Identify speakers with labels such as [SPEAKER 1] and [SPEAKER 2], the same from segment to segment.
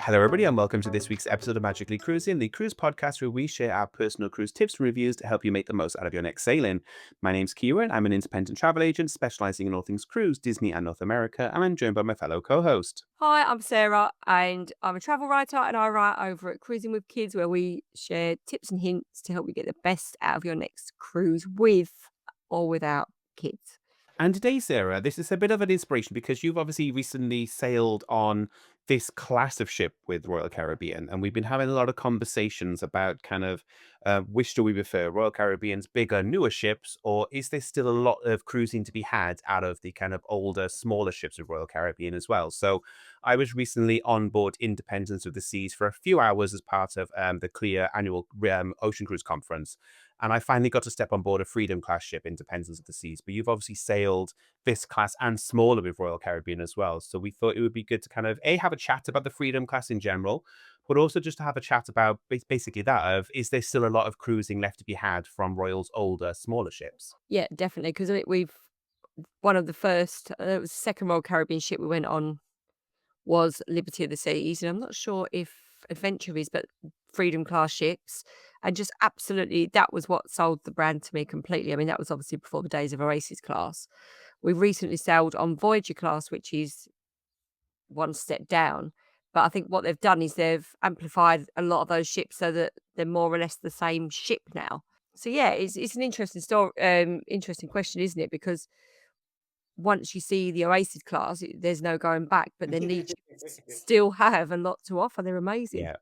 [SPEAKER 1] Hello, everybody, and welcome to this week's episode of Magically Cruising, the cruise podcast where we share our personal cruise tips and reviews to help you make the most out of your next sailing. My name's Kieran. I'm an independent travel agent specializing in all things cruise, Disney, and North America, and I'm joined by my fellow co-host.
[SPEAKER 2] Hi, I'm Sarah, and I'm a travel writer, and I write over at Cruising with Kids, where we share tips and hints to help you get the best out of your next cruise with or without kids.
[SPEAKER 1] And today, Sarah, this is a bit of an inspiration because you've obviously recently sailed on this class of ship with Royal Caribbean, and we've been having a lot of conversations about kind of which do we prefer, Royal Caribbean's bigger, newer ships, or is there still a lot of cruising to be had out of the kind of older, smaller ships of Royal Caribbean as well? So I was recently on board Independence of the Seas for a few hours as part of the Clear annual Ocean Cruise Conference. And I finally got to step on board a Freedom class ship, Independence of the Seas. But you've obviously sailed this class and smaller with Royal Caribbean as well. So we thought it would be good to kind of have a chat about the Freedom class in general, but also just to have a chat about basically that of is there still a lot of cruising left to be had from Royal's older, smaller ships?
[SPEAKER 2] Yeah, definitely, because we've one of the first, it was the second Royal Caribbean ship we went on was Liberty of the Seas, and I'm not sure if Adventure is, but Freedom class ships, and just absolutely that was what sold the brand to me completely. I mean, that was obviously before the days of Oasis class. We recently sailed on Voyager class, which is one step down. But I think what they've done is they've amplified a lot of those ships so that they're more or less the same ship now. So yeah, it's an interesting story, interesting question, isn't it? Because once you see the Oasis class, there's no going back. But then these ships still have a lot to offer. They're amazing.
[SPEAKER 1] Yeah.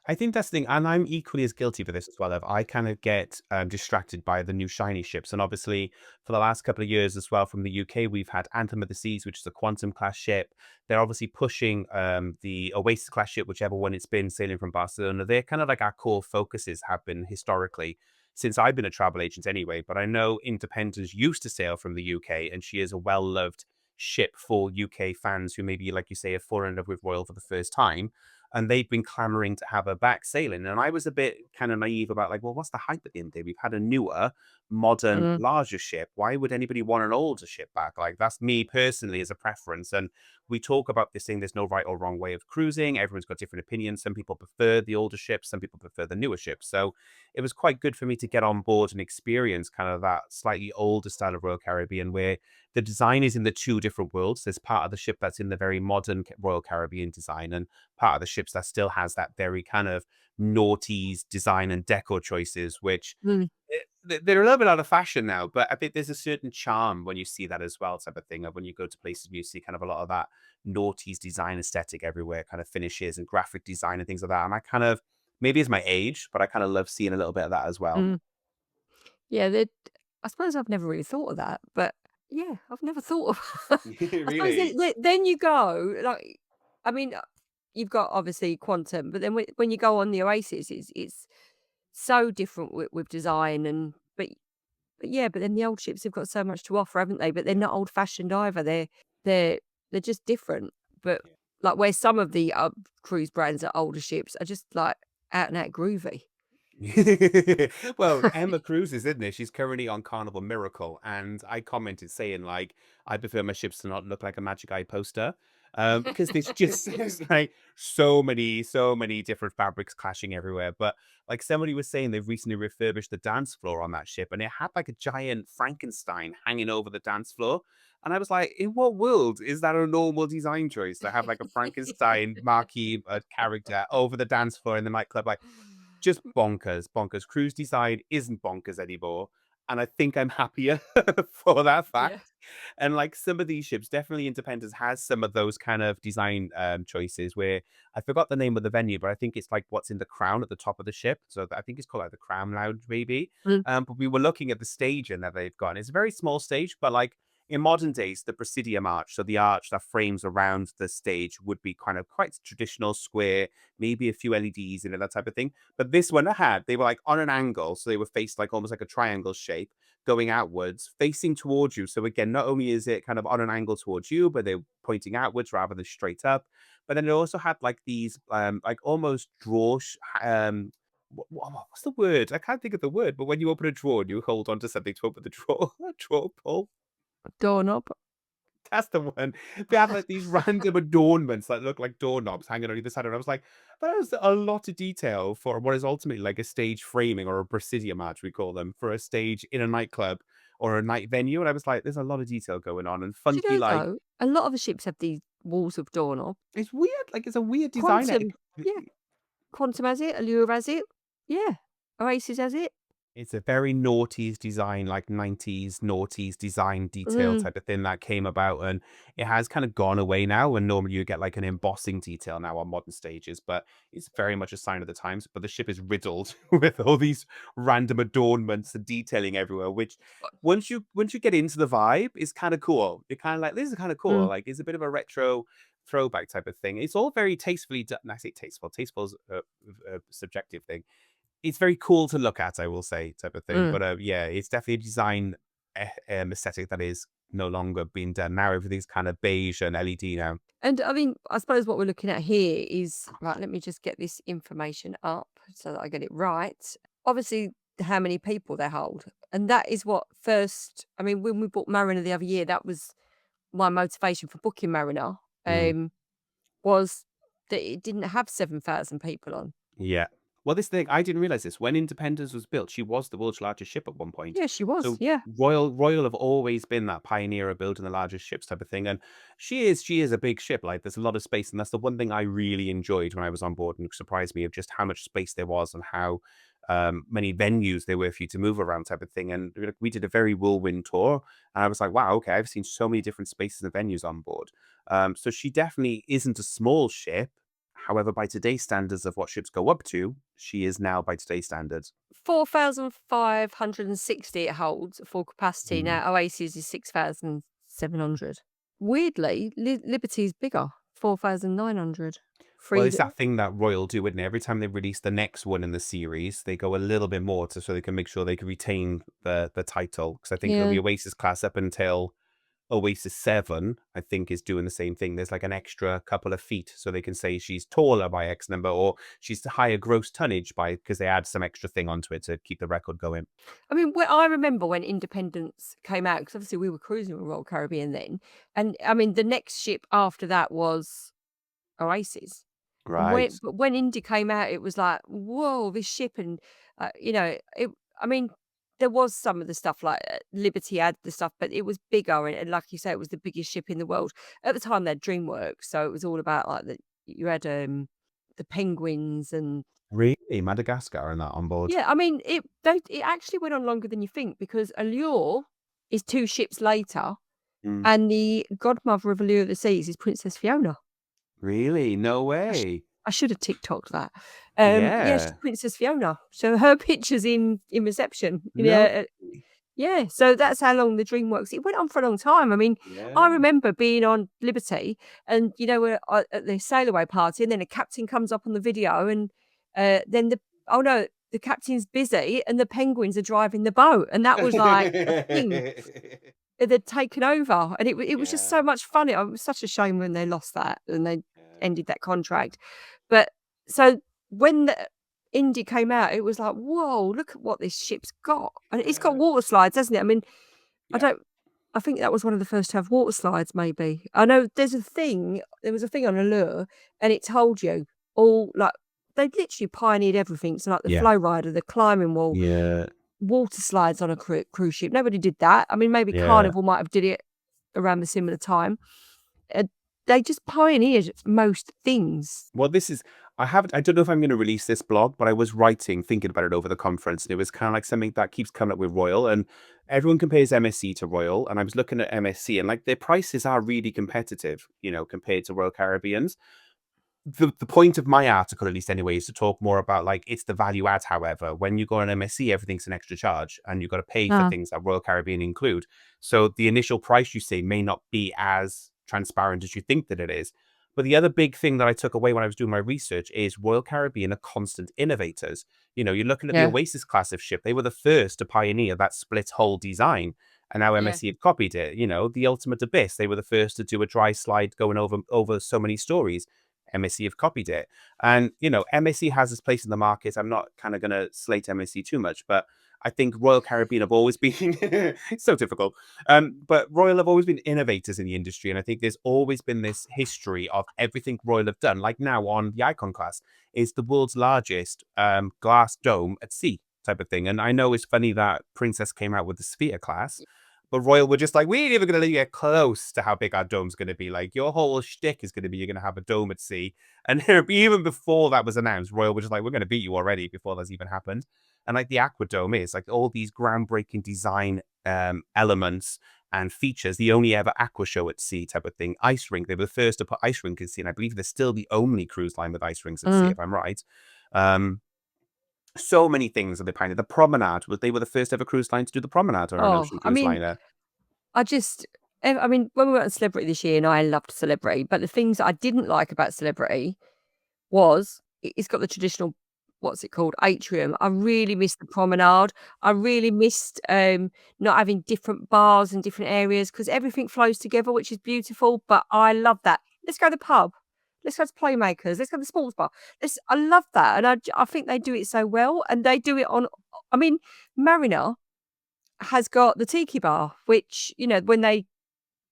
[SPEAKER 1] I think that's the thing, and I'm equally as guilty for this as well. Of I kind of get distracted by the new shiny ships, and obviously for the last couple of years as well from the UK, we've had Anthem of the Seas, which is a Quantum class ship. They're obviously pushing the Oasis class ship, whichever one it's been sailing from Barcelona. They're kind of like our core focuses have been historically since I've been a travel agent anyway. But I know Independence used to sail from the UK, and she is a well loved ship for UK fans who maybe, like you say, have fallen in love with Royal for the first time, and they've been clamoring to have her back sailing. And I was a bit kind of naive about like, well, what's the hype at the end of the day? We've had a newer, modern,
[SPEAKER 2] Mm.
[SPEAKER 1] larger ship. Why would anybody want an older ship back? Like that's me personally as a preference. And we talk about this thing. There's no right or wrong way of cruising. Everyone's got different opinions. Some people prefer the older ships. Some people prefer the newer ships. So it was quite good for me to get on board and experience kind of that slightly older style of Royal Caribbean where the design is in the two different worlds. There's part of the ship that's in the very modern Royal Caribbean design, and part of the ships that still has that very kind of noughties design and decor choices, which
[SPEAKER 2] Mm.
[SPEAKER 1] they're a little bit out of fashion now. But I think there's a certain charm when you see that as well, type of thing. Of when you go to places where you see kind of a lot of that noughties design aesthetic everywhere, kind of finishes and graphic design and things like that. And I kind of maybe it's my age, but I kind of love seeing a little bit of that as well.
[SPEAKER 2] Mm. Yeah, I suppose I've never really thought of that, but yeah, I've never thought of I suppose
[SPEAKER 1] Really?
[SPEAKER 2] then you go, like I mean, you've got obviously Quantum, but then when you go on the Oasis, it's so different with design and but yeah, but then the old ships have got so much to offer, haven't they? But they're not old-fashioned either. They're they're just different. But, like, where some of the, cruise brands are older ships are just, like, out and out groovy.
[SPEAKER 1] Well, Emma Cruz is in there. She's currently on Carnival Miracle, and I commented saying like, I prefer my ships to not look like a Magic Eye poster, because there's just there's like so many different fabrics clashing everywhere. But like somebody was saying, they've recently refurbished the dance floor on that ship, and it had like a giant Frankenstein hanging over the dance floor. And I was like, in what world is that a normal design choice to have like a Frankenstein marquee character over the dance floor in the nightclub? Like, just bonkers, bonkers. Cruise design isn't bonkers anymore, and I think I'm happier for that
[SPEAKER 2] Yeah.
[SPEAKER 1] fact. And like some of these ships, definitely Independence has some of those kind of design choices where I forgot the name of the venue, but I think it's like what's in the crown at the top of the ship. So I think it's called like the Crown Lounge, maybe.
[SPEAKER 2] Mm.
[SPEAKER 1] But we were looking at the staging that they've got. And it's a very small stage, but like in modern days, the Presidium arch, so the arch that frames around the stage, would be kind of quite traditional, square, maybe a few LEDs in it, that type of thing. But this one I had, they were like on an angle, so they were faced like almost like a triangle shape, going outwards, facing towards you. So again, not only is it kind of on an angle towards you, but they're pointing outwards rather than straight up. But then it also had like these like almost what's the word? I can't think of the word, but when you open a drawer and you hold on to something to open the drawer, drawer pull.
[SPEAKER 2] Doorknob.
[SPEAKER 1] That's the one. They have like these random adornments that look like doorknobs hanging on either side. And I was like, that is a lot of detail for what is ultimately like a stage framing or a Presidia match, we call them, for a stage in a nightclub or a night venue. And I was like, there's a lot of detail going on and
[SPEAKER 2] Do you
[SPEAKER 1] funky,
[SPEAKER 2] know,
[SPEAKER 1] like,
[SPEAKER 2] though, a lot of the ships have these walls of doorknob.
[SPEAKER 1] it's weird. Like, it's a weird design.
[SPEAKER 2] Quantum, yeah, Quantum has it, Allure has it, yeah, Oasis has it.
[SPEAKER 1] It's a very noughties design, like 90s noughties design detail
[SPEAKER 2] Mm,
[SPEAKER 1] type of thing that came about, and it has kind of gone away now, and normally you get, like, an embossing detail now on modern stages, but it's very much a sign of the times, but the ship is riddled with all these random adornments and detailing everywhere, which once you get into the vibe, is kinda cool. You're kinda like, "This is kinda cool,"
[SPEAKER 2] mm,
[SPEAKER 1] like, it's a bit of a retro throwback type of thing. It's all very tastefully done. I say tasteful, tasteful is a subjective thing. It's very cool to look at, I will say, type of thing.
[SPEAKER 2] mm.
[SPEAKER 1] But yeah, it's definitely a design aesthetic that is no longer being done. Now everything's kind of beige and LED now.
[SPEAKER 2] And I mean, I suppose what we're looking at here is right. Let me just get this information up so that I get it right. Obviously, how many people they hold, and that is what first. I mean, when we bought Mariner the other year, that was my motivation for booking Mariner.
[SPEAKER 1] Mm.
[SPEAKER 2] Was that it didn't have 7,000 people on.
[SPEAKER 1] Yeah. Well, this thing, I didn't realize this. When Independence was built, she was the world's largest ship at one point.
[SPEAKER 2] Yeah, she was.
[SPEAKER 1] So
[SPEAKER 2] Yeah.
[SPEAKER 1] Royal have always been that pioneer of building the largest ships type of thing. And she is a big ship. Like, there's a lot of space. And that's the one thing I really enjoyed when I was on board, and surprised me of just how much space there was and how many venues there were for you to move around type of thing. And we did a very whirlwind tour. And I was like, wow, okay, I've seen so many different spaces and venues on board. So she definitely isn't a small ship. However, by today's standards of what ships go up to, she is now by today's standards.
[SPEAKER 2] 4,560 it holds at full capacity.
[SPEAKER 1] Mm.
[SPEAKER 2] Now, Oasis is 6,700. Weirdly, Liberty is bigger, 4,900.
[SPEAKER 1] Well, it's
[SPEAKER 2] Freedom.
[SPEAKER 1] that thing that Royal do, isn't it? Every time they release the next one in the series, they go a little bit more to so they can make sure they can retain the title. Because I think
[SPEAKER 2] Yeah.
[SPEAKER 1] the Oasis class up until Oasis 7, I think, is doing the same thing. There's like an extra couple of feet, so they can say she's taller by X number, or she's higher gross tonnage by, because they add some extra thing onto it to keep the record going.
[SPEAKER 2] I mean, I remember when Independence came out, because obviously we were cruising with Royal Caribbean then. And I mean, the next ship after that was Oasis. And
[SPEAKER 1] Right.
[SPEAKER 2] when Indy came out, it was like, "Whoa, this ship," and, I mean, there was some of the stuff like, Liberty had the stuff, but it was bigger, and like you say, it was the biggest ship in the world. At the time, they had DreamWorks, so it was all about, like, you had, the penguins and
[SPEAKER 1] Really? Madagascar and that on board?
[SPEAKER 2] yeah, I mean, it actually went on longer than you think because Allure is 2 ships later,
[SPEAKER 1] Mm.
[SPEAKER 2] and the godmother of Allure of the Seas is Princess Fiona.
[SPEAKER 1] Really? No
[SPEAKER 2] I sh
[SPEAKER 1] way.
[SPEAKER 2] I should have TikToked that. Yeah, she's
[SPEAKER 1] Yeah.
[SPEAKER 2] Princess Fiona. So her picture's in reception.
[SPEAKER 1] No.
[SPEAKER 2] Yeah, so that's how long the DreamWorks it went on for a long time. I mean, I
[SPEAKER 1] Yeah.
[SPEAKER 2] remember being on Liberty and, we're at the sail away party and then a captain comes up on the video and, then oh no, the captain's busy and the penguins are driving the boat, and that was like a thing. They'd taken over, and it was just
[SPEAKER 1] Yeah.
[SPEAKER 2] so much fun. It was such a shame when they lost that and they
[SPEAKER 1] Yeah.
[SPEAKER 2] ended that contract. But so when the Indy came out, it was like, "Whoa, look at what this ship's got." And it's got
[SPEAKER 1] Yeah.
[SPEAKER 2] water slides, hasn't it? I mean, I
[SPEAKER 1] Yeah.
[SPEAKER 2] don't I think that was one of the first to have water slides, maybe. I know there was a thing on Allure, and it told you all like they literally pioneered everything. So like the
[SPEAKER 1] Yeah.
[SPEAKER 2] flow rider, the climbing wall,
[SPEAKER 1] Yeah.
[SPEAKER 2] water slides on a cruise ship. Nobody did that. I mean, maybe
[SPEAKER 1] Yeah.
[SPEAKER 2] Carnival might have did it around the similar time. Uh, they just pioneered most things.
[SPEAKER 1] Well, this is I don't know if I'm gonna release this blog, but I was writing, thinking about it over the conference, and it was kinda like something that keeps coming up with Royal, and everyone compares MSC to Royal, and I was looking at MSC, and, like, their prices are really competitive, compared to Royal Caribbean's. The point of my article, at least anyway, is to talk more about, like, it's the value add, however. When you go on MSC, everything's an extra charge, and you've got to pay for
[SPEAKER 2] Ah,
[SPEAKER 1] things that Royal Caribbean include. So the initial price you see may not be as transparent as you think that it is. But the other big thing that I took away when I was doing my research is Royal Caribbean are constant innovators. You're looking at the
[SPEAKER 2] yeah,
[SPEAKER 1] Oasis class of ship. They were the first to pioneer that split hull design. And now
[SPEAKER 2] yeah.
[SPEAKER 1] MSC have copied it. The Ultimate Abyss, they were the first to do a dry slide going over so many stories. MSC have copied it. And, MSC has its place in the market. I'm not kind of going to slate MSC too much, but I think Royal Caribbean have always been it's so difficult. But Royal have always been innovators in the industry, and I think there's always been this history of everything Royal have done. Like now on the Icon class is the world's largest glass dome at sea type of thing. And I know it's funny that Princess came out with the Sphere class, but Royal were just like, we ain't even going to let you get close to how big our dome's going to be. Like, your whole shtick is going to be you're going to have a dome at sea. And even before that was announced, Royal were just like, we're going to beat you already before that's even happened. And like the Aqua Dome is like all these groundbreaking design elements and features, the only ever aqua show at sea type of thing. Ice rink, they were the first to put ice rink at sea, and I believe they're still the only cruise line with ice rinks at sea,
[SPEAKER 2] Mm.
[SPEAKER 1] if I'm right. Um, so many things are behind it. The promenade, they were the first ever cruise line to do the promenade on an
[SPEAKER 2] Oh,
[SPEAKER 1] ocean
[SPEAKER 2] I
[SPEAKER 1] cruise
[SPEAKER 2] mean,
[SPEAKER 1] liner.
[SPEAKER 2] I just I mean, when we went on Celebrity this year, and I loved Celebrity, but the things that I didn't like about Celebrity was it's got the traditional, what's it called, atrium. I really missed the promenade. I really missed, not having different bars and different areas because everything flows together, which is beautiful, but I love that. Let's go to the pub. Let's go to Playmakers. Let's go to the sports bar. I love that, and I think they do it so well, and they do it on I mean, Mariner has got the tiki bar, which, when they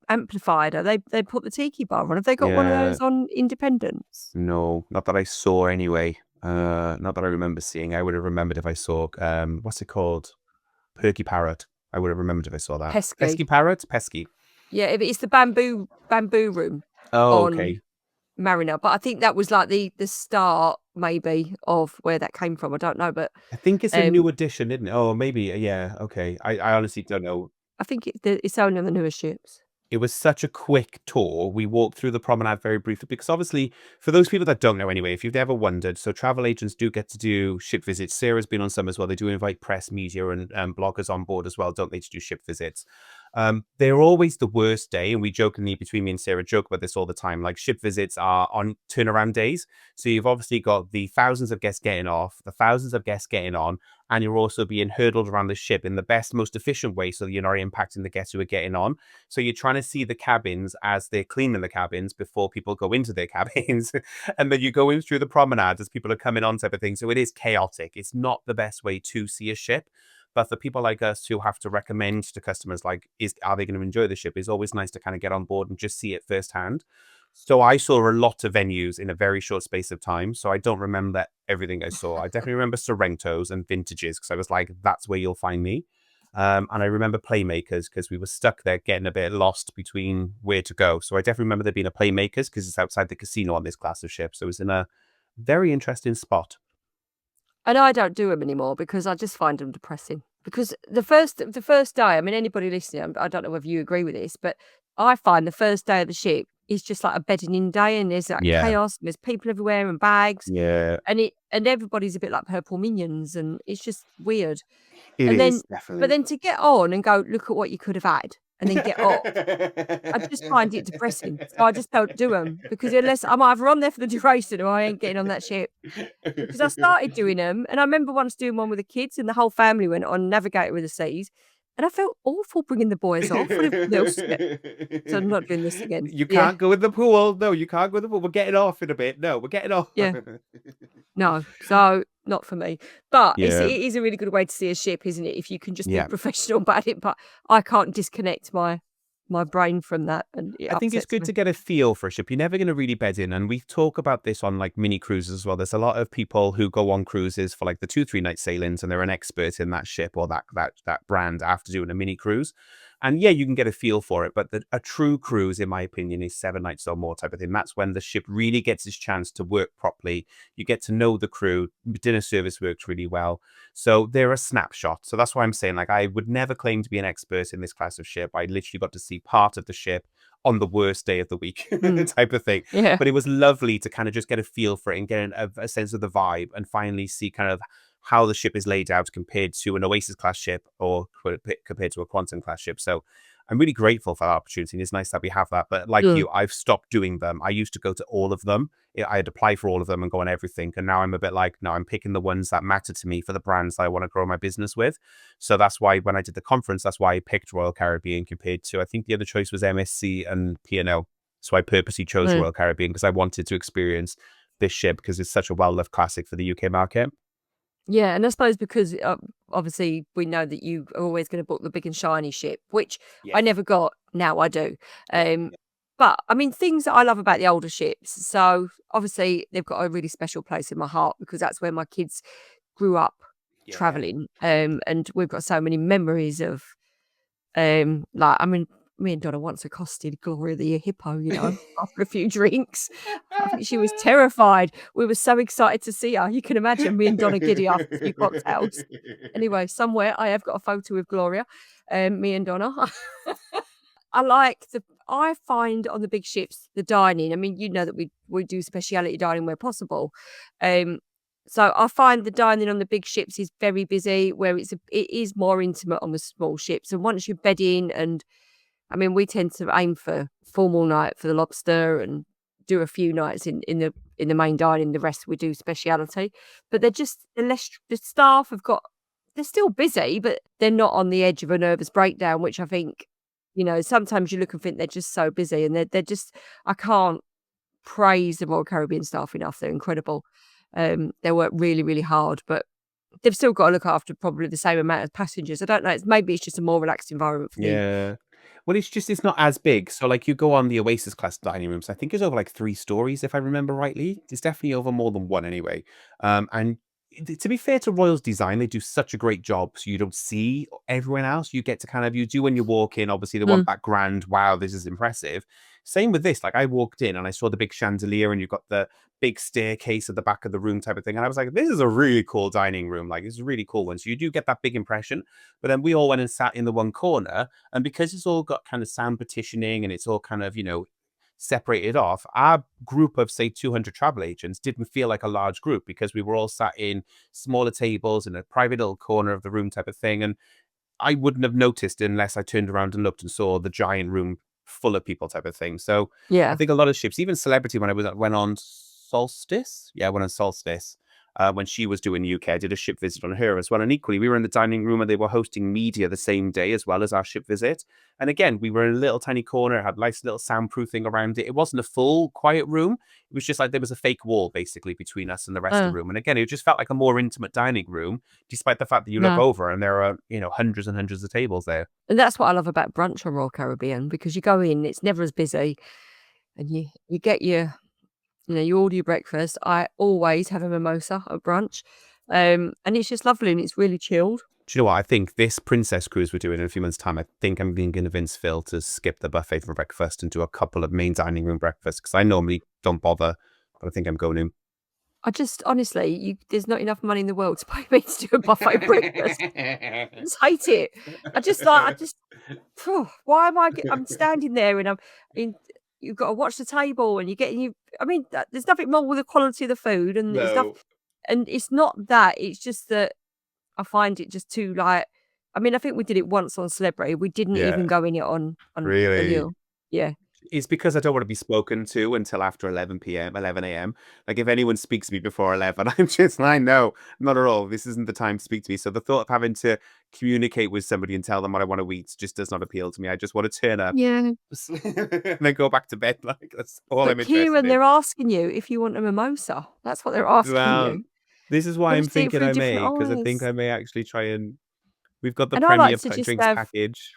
[SPEAKER 2] amplified her, they put the tiki bar on. Have they got one of
[SPEAKER 1] Yeah,
[SPEAKER 2] those on Independence?
[SPEAKER 1] no, not that I saw anyway. Not that I remember seeing. I would have remembered if I saw what's it called? Perky Parrot. I would have remembered if I saw that.
[SPEAKER 2] Pesky.
[SPEAKER 1] Pesky Parrot? Pesky.
[SPEAKER 2] Yeah, it's the bamboo room
[SPEAKER 1] Oh,
[SPEAKER 2] on
[SPEAKER 1] okay.
[SPEAKER 2] Mariner, but I think that was like the start maybe of where that came from. I don't know, but
[SPEAKER 1] I think it's a
[SPEAKER 2] um,
[SPEAKER 1] new edition, isn't it? Oh, maybe. Yeah. Okay. I honestly don't know.
[SPEAKER 2] I think it's only on the newer ships.
[SPEAKER 1] It was such a quick tour. We walked through the promenade very briefly because obviously, for those people that don't know anyway, if you've ever wondered, so travel agents do get to do ship visits. Sarah's been on some as well. They do invite press, media, and bloggers on board as well, don't they, to do ship visits? They're always the worst day, and we jokingly between me and Sarah joke about this all the time. Like ship visits are on turnaround days, so you've obviously got the thousands of guests getting off, the thousands of guests getting on, and you're also being hurdled around the ship in the best, most efficient way, so that you're not impacting the guests who are getting on. So you're trying to see the cabins as they're cleaning the cabins before people go into their cabins. And then you go in through the promenade as people are coming on type of thing. So it is chaotic. It's not the best way to see a ship. But for people like us who have to recommend to customers, like, are they going to enjoy the ship? It's always nice to kind of get on board and just see it firsthand. So I saw a lot of venues in a very short space of time. So I don't remember everything I saw. I definitely remember Sorrentos and Vintages because I was like, that's where you'll find me. And I remember Playmakers because we were stuck there getting a bit lost between where to go. So I definitely remember there being a Playmakers because it's outside the casino on this class of ship. So it was in a very interesting spot.
[SPEAKER 2] And I don't do them anymore because I just find them depressing. Because the first day, I mean, anybody listening, I don't know whether you agree with this, but I find the first day of the ship is just like a bedding in day, and there's like
[SPEAKER 1] Yeah.
[SPEAKER 2] chaos, and there's people everywhere and bags,
[SPEAKER 1] Yeah.
[SPEAKER 2] and everybody's a bit like purple minions, and it's just weird.
[SPEAKER 1] It
[SPEAKER 2] And then,
[SPEAKER 1] is
[SPEAKER 2] but
[SPEAKER 1] definitely.
[SPEAKER 2] then to get on and go, look at what you could have had, and then get off. I just find it depressing, so I just don't do them because unless I'm either on there for the duration or I ain't getting on that ship. Because I started doing them, and I remember once doing one with the kids, and the whole family went on Navigator with the Seas, and I felt awful bringing the boys off when everybody else yeah. So I'm not doing this again.
[SPEAKER 1] You
[SPEAKER 2] Yeah,
[SPEAKER 1] can't go in the pool. No, you can't go in the pool. We're getting off in a bit. No, we're getting off.
[SPEAKER 2] yeah, no, so not for me. But it
[SPEAKER 1] Yeah.
[SPEAKER 2] is a really good way to see a ship, isn't it? If you can just be
[SPEAKER 1] Yeah.
[SPEAKER 2] professional about it, but I can't disconnect my brain from that, and it
[SPEAKER 1] I think it's
[SPEAKER 2] upsets
[SPEAKER 1] good
[SPEAKER 2] me.
[SPEAKER 1] to get a feel for a ship. You're never going to really bed in. And we talk about this on like mini cruises as well. There's a lot of people who go on cruises for like the 2, 3 night sailings and they're an expert in that ship or that brand after doing a mini cruise. And yeah, you can get a feel for it. But a true cruise, in my opinion, is 7 nights or more type of thing. That's when the ship really gets its chance to work properly. You get to know the crew. Dinner service works really well. So they're a snapshot. So that's why I'm saying, like, I would never claim to be an expert in this class of ship. I literally got to see part of the ship on the worst day of the week
[SPEAKER 2] Mm,
[SPEAKER 1] type of thing.
[SPEAKER 2] yeah,
[SPEAKER 1] But it was lovely to kind of just get a feel for it and get a sense of the vibe and finally see kind of how the ship is laid out compared to an Oasis class ship or compared to a Quantum class ship. So I'm really grateful for that opportunity. And it's nice that we have that. But like
[SPEAKER 2] mm,
[SPEAKER 1] you, I've stopped doing them. I used to go to all of them. I'd apply for all of them and go on everything. And now I'm a bit like, no, I'm picking the ones that matter to me for the brands that I want to grow my business with. So that's why when I did the conference, that's why I picked Royal Caribbean compared to, I think the other choice was MSC and P&O. So I purposely chose
[SPEAKER 2] mm.
[SPEAKER 1] Royal Caribbean because I wanted to experience this ship because it's such a well-loved classic for the UK market.
[SPEAKER 2] Yeah, and I suppose because, obviously we know that you are always going to book the big and shiny ship, which I
[SPEAKER 1] Yes.
[SPEAKER 2] never got. Now I do.
[SPEAKER 1] Yeah.
[SPEAKER 2] Um,
[SPEAKER 1] Yeah.
[SPEAKER 2] but I mean, things that I love about the older ships. So obviously they've got a really special place in my heart because that's where my kids grew up
[SPEAKER 1] Yeah.
[SPEAKER 2] traveling. And we've got so many memories of like, I mean, me and Donna once accosted Gloria the hippo, after a few drinks. I think she was terrified. We were so excited to see her. You can imagine me and Donna giddy after a few cocktails. Anyway, somewhere I have got a photo with Gloria, me and Donna. I find on the big ships the dining. I mean, you know that we do speciality dining where possible. Um, so I find the dining on the big ships is very busy, where it is more intimate on the small ships. And once you bed in, and I mean, we tend to aim for formal night for the lobster and do a few nights in the main dining. The rest we do speciality, but the staff have got they're still busy, but they're not on the edge of a nervous breakdown, which I think, sometimes you look and think they're just so busy and they're just I can't praise the Royal Caribbean staff enough. They're incredible. They work really, really hard, but they've still got to look after probably the same amount of passengers. I don't know. Maybe it's just a more relaxed environment for the.
[SPEAKER 1] Yeah. Well, it's not as big. So, like, you go on the Oasis class dining rooms. I think it's over like 3 stories, if I remember rightly. It's definitely over more than one anyway. And to be fair to Royal's design, they do such a great job. So you don't see everyone else. You get to kind of you do when you walk in. Obviously, they
[SPEAKER 2] Mm,
[SPEAKER 1] want that grand. Wow, this is impressive. Same with this. Like, I walked in and I saw the big chandelier, and you've got the big staircase at the back of the room type of thing. And I was like, this is a really cool dining room. Like, it's a really cool one. So you do get that big impression. But then we all went and sat in the one corner, and because it's all got kind of sound partitioning and it's all kind of, separated off, our group of, say, 200 travel agents didn't feel like a large group because we were all sat in smaller tables in a private little corner of the room type of thing. And I wouldn't have noticed unless I turned around and looked and saw the giant room full of people type of thing. So I
[SPEAKER 2] yeah.
[SPEAKER 1] think a lot of ships, even Celebrity, when went on Solstice, yeah, I went on Solstice. When she was doing UK, I did a ship visit on her as well. And equally, we were in the dining room and they were hosting media the same day as well as our ship visit. And again, we were in a little tiny corner, had nice little soundproofing around it. It wasn't a full quiet room. It was just like there was a fake wall basically between us and the rest of
[SPEAKER 2] Uh,
[SPEAKER 1] the room. And again, it just felt like a more intimate dining room despite the fact that you look
[SPEAKER 2] no.
[SPEAKER 1] over and there are, hundreds and hundreds of tables there.
[SPEAKER 2] And that's what I love about brunch on Royal Caribbean because you go in, it's never as busy, and you get you order your breakfast. I always have a mimosa at brunch, and it's just lovely and it's really chilled.
[SPEAKER 1] Do you know what? I think this Princess cruise we're doing in a few months' time, I think I'm going to convince Phil to skip the buffet for breakfast and do a couple of main dining room breakfasts because I normally don't bother, but I think I'm going
[SPEAKER 2] I just honestly, there's not enough money in the world to pay me to do a buffet breakfast. I
[SPEAKER 1] to.
[SPEAKER 2] just hate it. I just phew, why am I'm standing there and in you've got to watch the table and you're getting you I mean, there's nothing wrong with the quality of the food and
[SPEAKER 1] No.
[SPEAKER 2] it's not that, it's just that I find it just too like I mean, I think we did it once on Celebrity. We didn't
[SPEAKER 1] Yeah.
[SPEAKER 2] even go in it on
[SPEAKER 1] Really?
[SPEAKER 2] Allure. Yeah.
[SPEAKER 1] It's because I don't want to be spoken to until after 11 p.m., 11 a.m. Like, if anyone speaks to me before 11, I'm just like, no, not at all. This isn't the time to speak to me. So the thought of having to communicate with somebody and tell them what I want to eat just does not appeal to me. I just want to turn up
[SPEAKER 2] Yeah.
[SPEAKER 1] and then go back to bed. Like, that's all I'm
[SPEAKER 2] But
[SPEAKER 1] interested
[SPEAKER 2] Kieran,
[SPEAKER 1] in.
[SPEAKER 2] they're asking you if you want a mimosa. That's what they're asking
[SPEAKER 1] Well,
[SPEAKER 2] you.
[SPEAKER 1] this is why
[SPEAKER 2] Got to
[SPEAKER 1] I'm
[SPEAKER 2] see it
[SPEAKER 1] thinking
[SPEAKER 2] through
[SPEAKER 1] I
[SPEAKER 2] different
[SPEAKER 1] may, because I think
[SPEAKER 2] eyes.
[SPEAKER 1] I may actually try and. We've got the
[SPEAKER 2] And I
[SPEAKER 1] Premier
[SPEAKER 2] like to just
[SPEAKER 1] Drinks
[SPEAKER 2] have
[SPEAKER 1] package.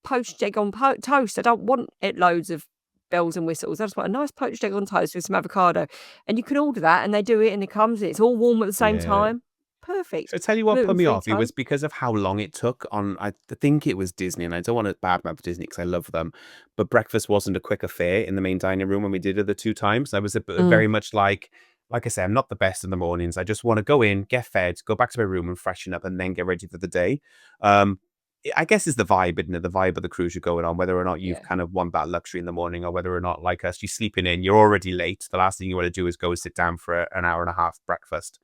[SPEAKER 2] poached egg on toast. I don't want it loads of bells and whistles. I just want a nice poached egg on toast with some avocado. And you can order that and they do it and it comes and it's all warm at the same
[SPEAKER 1] Yeah.
[SPEAKER 2] time. Perfect.
[SPEAKER 1] So I tell you what put me
[SPEAKER 2] Gluten-free
[SPEAKER 1] off, it
[SPEAKER 2] toast.
[SPEAKER 1] was because of how long it took on I think it was Disney, and I don't want to badmouth Disney because I love them, but breakfast wasn't a quick affair in the main dining room when we did it the 2 times. I was
[SPEAKER 2] Mm,
[SPEAKER 1] very much like I say, I'm not the best in the mornings. I just wanna go in, get fed, go back to my room and freshen up and then get ready for the day. Um, I guess it's the vibe, isn't it? The vibe of the cruise you're going on, whether or not you've
[SPEAKER 2] yeah.
[SPEAKER 1] kind of want that luxury in the morning or whether or not, like us, you're sleeping in, you're already late. The last thing you wanna do is go and sit down for an hour and a half breakfast.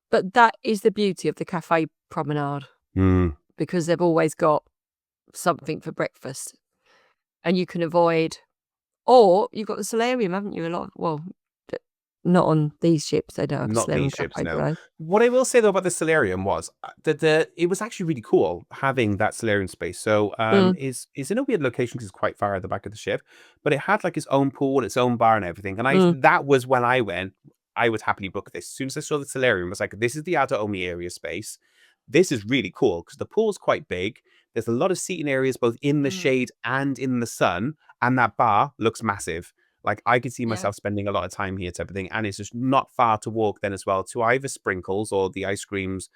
[SPEAKER 2] But that is the beauty of the cafe promenade
[SPEAKER 1] Mm.
[SPEAKER 2] because they've always got something for breakfast and you can avoid or you've got the solarium, haven't you? A lot well, d not on these ships, they don't have a
[SPEAKER 1] Not
[SPEAKER 2] solarium
[SPEAKER 1] these ships,
[SPEAKER 2] cafe, do
[SPEAKER 1] no.
[SPEAKER 2] they?
[SPEAKER 1] What I will say though about the solarium was that it was actually really cool having that solarium space. So
[SPEAKER 2] Mm,
[SPEAKER 1] is in a weird location because it's quite far at the back of the ship, but it had like its own pool, its own bar and everything. And I
[SPEAKER 2] mm,
[SPEAKER 1] that was when I went, I would happily book this. As soon as I saw the solarium, I was like, this is the adult only area space. This is really cool because the pool's quite big. There's a lot of seating areas both in the
[SPEAKER 2] Mm.
[SPEAKER 1] shade and in the sun, and that bar looks massive. Like I could see
[SPEAKER 2] Yeah.
[SPEAKER 1] myself spending a lot of time here, type of thing, and it's just not far to walk then as well to either Sprinkles or the ice creams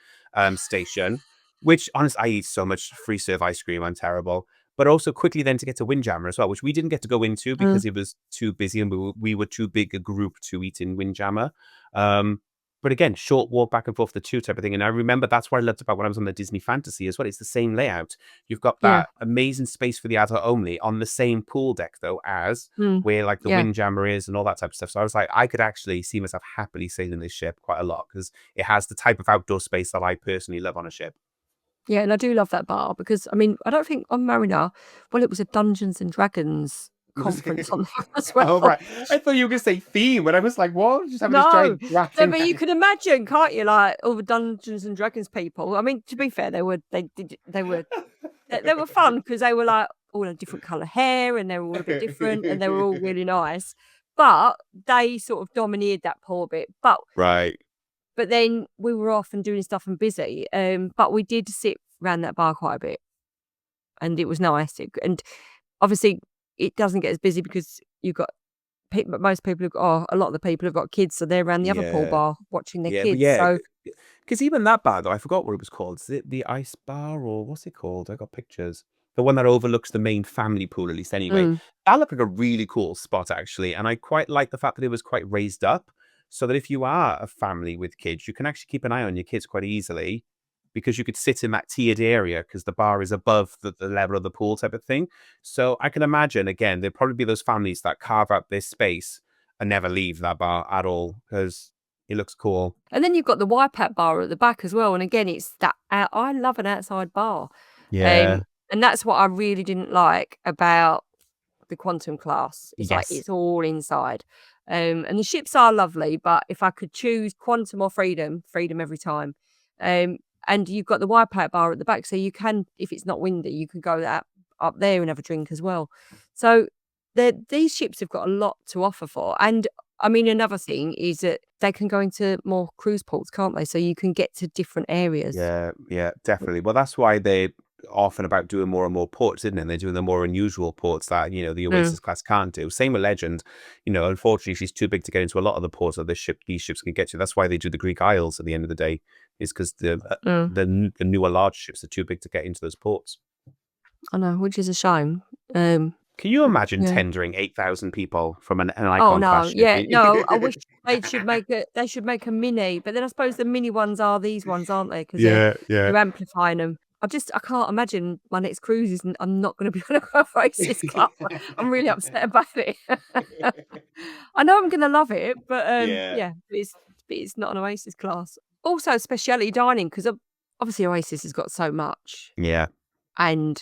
[SPEAKER 1] station. Which, honestly, I eat so much free serve ice cream. I'm terrible, but also quickly then to get to Windjammer as well, which we didn't get to go into
[SPEAKER 2] Mm.
[SPEAKER 1] because it was too busy and we were too big a group to eat in Windjammer. Um, but again, short walk back and forth the two type of thing. And I remember that's what I loved about when I was on the Disney Fantasy as well. It's the same layout. You've got
[SPEAKER 2] Yeah.
[SPEAKER 1] that amazing space for the adult only on the same pool deck though as
[SPEAKER 2] Mm.
[SPEAKER 1] where like the
[SPEAKER 2] Yeah.
[SPEAKER 1] Windjammer is and all that type of stuff. So I was like, I could actually see myself happily sailing this ship quite a lot because it has the type of outdoor space that I personally love on a ship.
[SPEAKER 2] Yeah, and I do love that bar because, I mean, I don't think on Mariner, well, it was a Dungeons& and Dragons
[SPEAKER 1] Was
[SPEAKER 2] conference
[SPEAKER 1] it?
[SPEAKER 2] on there as
[SPEAKER 1] Oh
[SPEAKER 2] well.
[SPEAKER 1] right. I thought you were gonna say theme, but I was like, what? Just having this
[SPEAKER 2] No.
[SPEAKER 1] giant
[SPEAKER 2] No,
[SPEAKER 1] dragon.
[SPEAKER 2] but you can imagine, can't you, like, all the Dungeons& and Dragons people. I mean, to be fair, they were fun because they were, like, all a different colour hair, and they were all a bit different, and they were all really nice. But they sort of domineered that poor bit.
[SPEAKER 1] Right.
[SPEAKER 2] But then we were off and doing stuff and busy, but we did sit round that bar quite a bit, and it was nice. And obviously, it doesn't get as busy because you've got most people have got, oh, a lot of the people have got kids, so they're around the other pool
[SPEAKER 1] Yeah.
[SPEAKER 2] bar watching their
[SPEAKER 1] Yeah, but
[SPEAKER 2] kids.
[SPEAKER 1] yeah,
[SPEAKER 2] So,
[SPEAKER 1] because even that bar though, I forgot what it was called. Is it the Ice Bar or what's it called? I got pictures. The one that overlooks the main family pool, at least anyway.
[SPEAKER 2] mm,
[SPEAKER 1] That looked like a really cool spot actually, and I quite like the fact that it was quite raised up, so that if you are a family with kids, you can actually keep an eye on your kids quite easily, because you could sit in that tiered area because the bar is above the level of the pool type of thing. So I can imagine again, there'd probably be those families that carve out this space and never leave that bar at all because it looks cool.
[SPEAKER 2] and then you've got the Wipeout bar at the back as well. And again, it's that I love an outside bar,
[SPEAKER 1] Yeah.
[SPEAKER 2] and that's what I really didn't like about the Quantum class. It's like
[SPEAKER 1] Yes.
[SPEAKER 2] it's all inside. And the ships are lovely, but if I could choose Quantum or Freedom, Freedom every time. Um, and you've got the Wipeout bar at the back, so you can, if it's not windy, you can go up there and have a drink as well. So these ships have got a lot to offer for. And I mean, another thing is that they can go into more cruise ports, can't they? So you can get to different areas.
[SPEAKER 1] Yeah, yeah, definitely. Well, that's why they're often about doing more and more ports, isn't it? They're doing the more unusual ports that, the
[SPEAKER 2] Mm.
[SPEAKER 1] Oasis class can't do. Same with Legend. Unfortunately, she's too big to get into a lot of the ports that these ships can get to. That's why they do the Greek Isles at the end of the day, is because
[SPEAKER 2] Mm.
[SPEAKER 1] the newer large ships are too big to get into those ports.
[SPEAKER 2] I know, which is a shame. Um,
[SPEAKER 1] Can you imagine
[SPEAKER 2] yeah.
[SPEAKER 1] tendering 8,000 people from an
[SPEAKER 2] Oh,
[SPEAKER 1] Icon class
[SPEAKER 2] no.
[SPEAKER 1] ship?
[SPEAKER 2] Yeah, no, I wish they should make a mini, but then I suppose the mini ones are these ones, aren't they? Because
[SPEAKER 1] Yeah, yeah.
[SPEAKER 2] you're amplifying them. I can't imagine my next cruise is I'm not gonna be on a Oasis Club. I'm really upset about it. I know I'm gonna love it, but,
[SPEAKER 1] Yeah,
[SPEAKER 2] yeah, but it's not an Oasis class. Also, specialty dining, 'cause obviously Oasis has got so much,
[SPEAKER 1] yeah.
[SPEAKER 2] and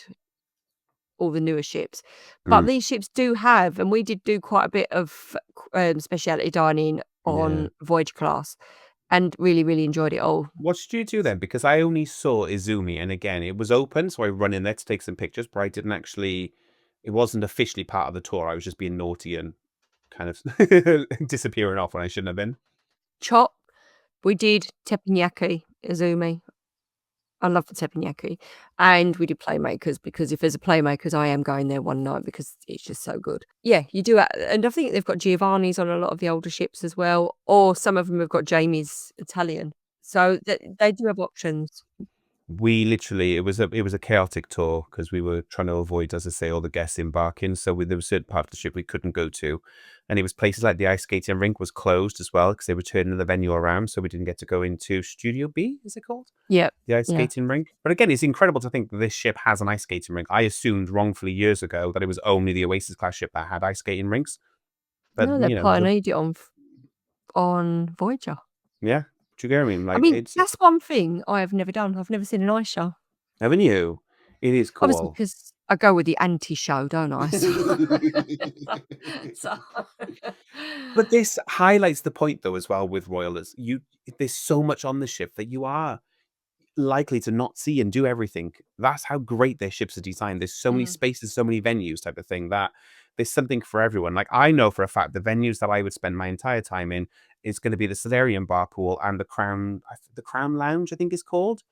[SPEAKER 2] all the newer ships. But
[SPEAKER 1] Mm,
[SPEAKER 2] these ships do have, and we did do quite a bit of specialty dining
[SPEAKER 1] yeah.
[SPEAKER 2] on Voyage class, and really, really enjoyed it all.
[SPEAKER 1] What did you do then? Because I only saw Izumi, and again, it was open, so I run in there to take some pictures, but I didn't actually. It wasn't officially part of the tour. I was just being naughty and kind of disappearing off when I shouldn't have been.
[SPEAKER 2] Chop, we did teppanyaki, izumi. I love the teppanyaki, and we did playmakers because if there's a playmakers, I am going there one night because it's just so good. Yeah, you do, and I think they've got Giovanni's on a lot of the older ships as well, or some of them have got Jamie's Italian. So they do have options.
[SPEAKER 1] We literally, it was a chaotic tour because we were trying to avoid, as I say, all the guests embarking. So there was certain part of the ship we couldn't go to, and it was places like the ice skating rink was closed as well because they were turning the venue around, so we didn't get to go into Studio B. Is it called?
[SPEAKER 2] Yep.
[SPEAKER 1] The ice
[SPEAKER 2] Yeah.
[SPEAKER 1] skating rink. But again, it's incredible to think that this ship has an ice skating rink. I assumed wrongfully years ago that it was only the Oasis class ship that had ice skating rinks. But
[SPEAKER 2] No, they pioneered it on Voyager.
[SPEAKER 1] yeah, do you get what I mean?
[SPEAKER 2] I
[SPEAKER 1] Like
[SPEAKER 2] mean,
[SPEAKER 1] it's
[SPEAKER 2] that's one thing I have never done. I've never seen an ice show.
[SPEAKER 1] haven't you? It is
[SPEAKER 2] Obviously,
[SPEAKER 1] cool.
[SPEAKER 2] because I go with the anti-show, don't I? So
[SPEAKER 1] But this highlights the point though as well with Royal is there's so much on the ship that you are likely to not see and do everything. That's how great their ships are designed. There's so many
[SPEAKER 2] Mm.
[SPEAKER 1] spaces, so many venues type of thing that there's something for everyone. Like I know for a fact the venues that I would spend my entire time in is going to be the Solarium Bar Pool and the Crown Lounge, I think is called.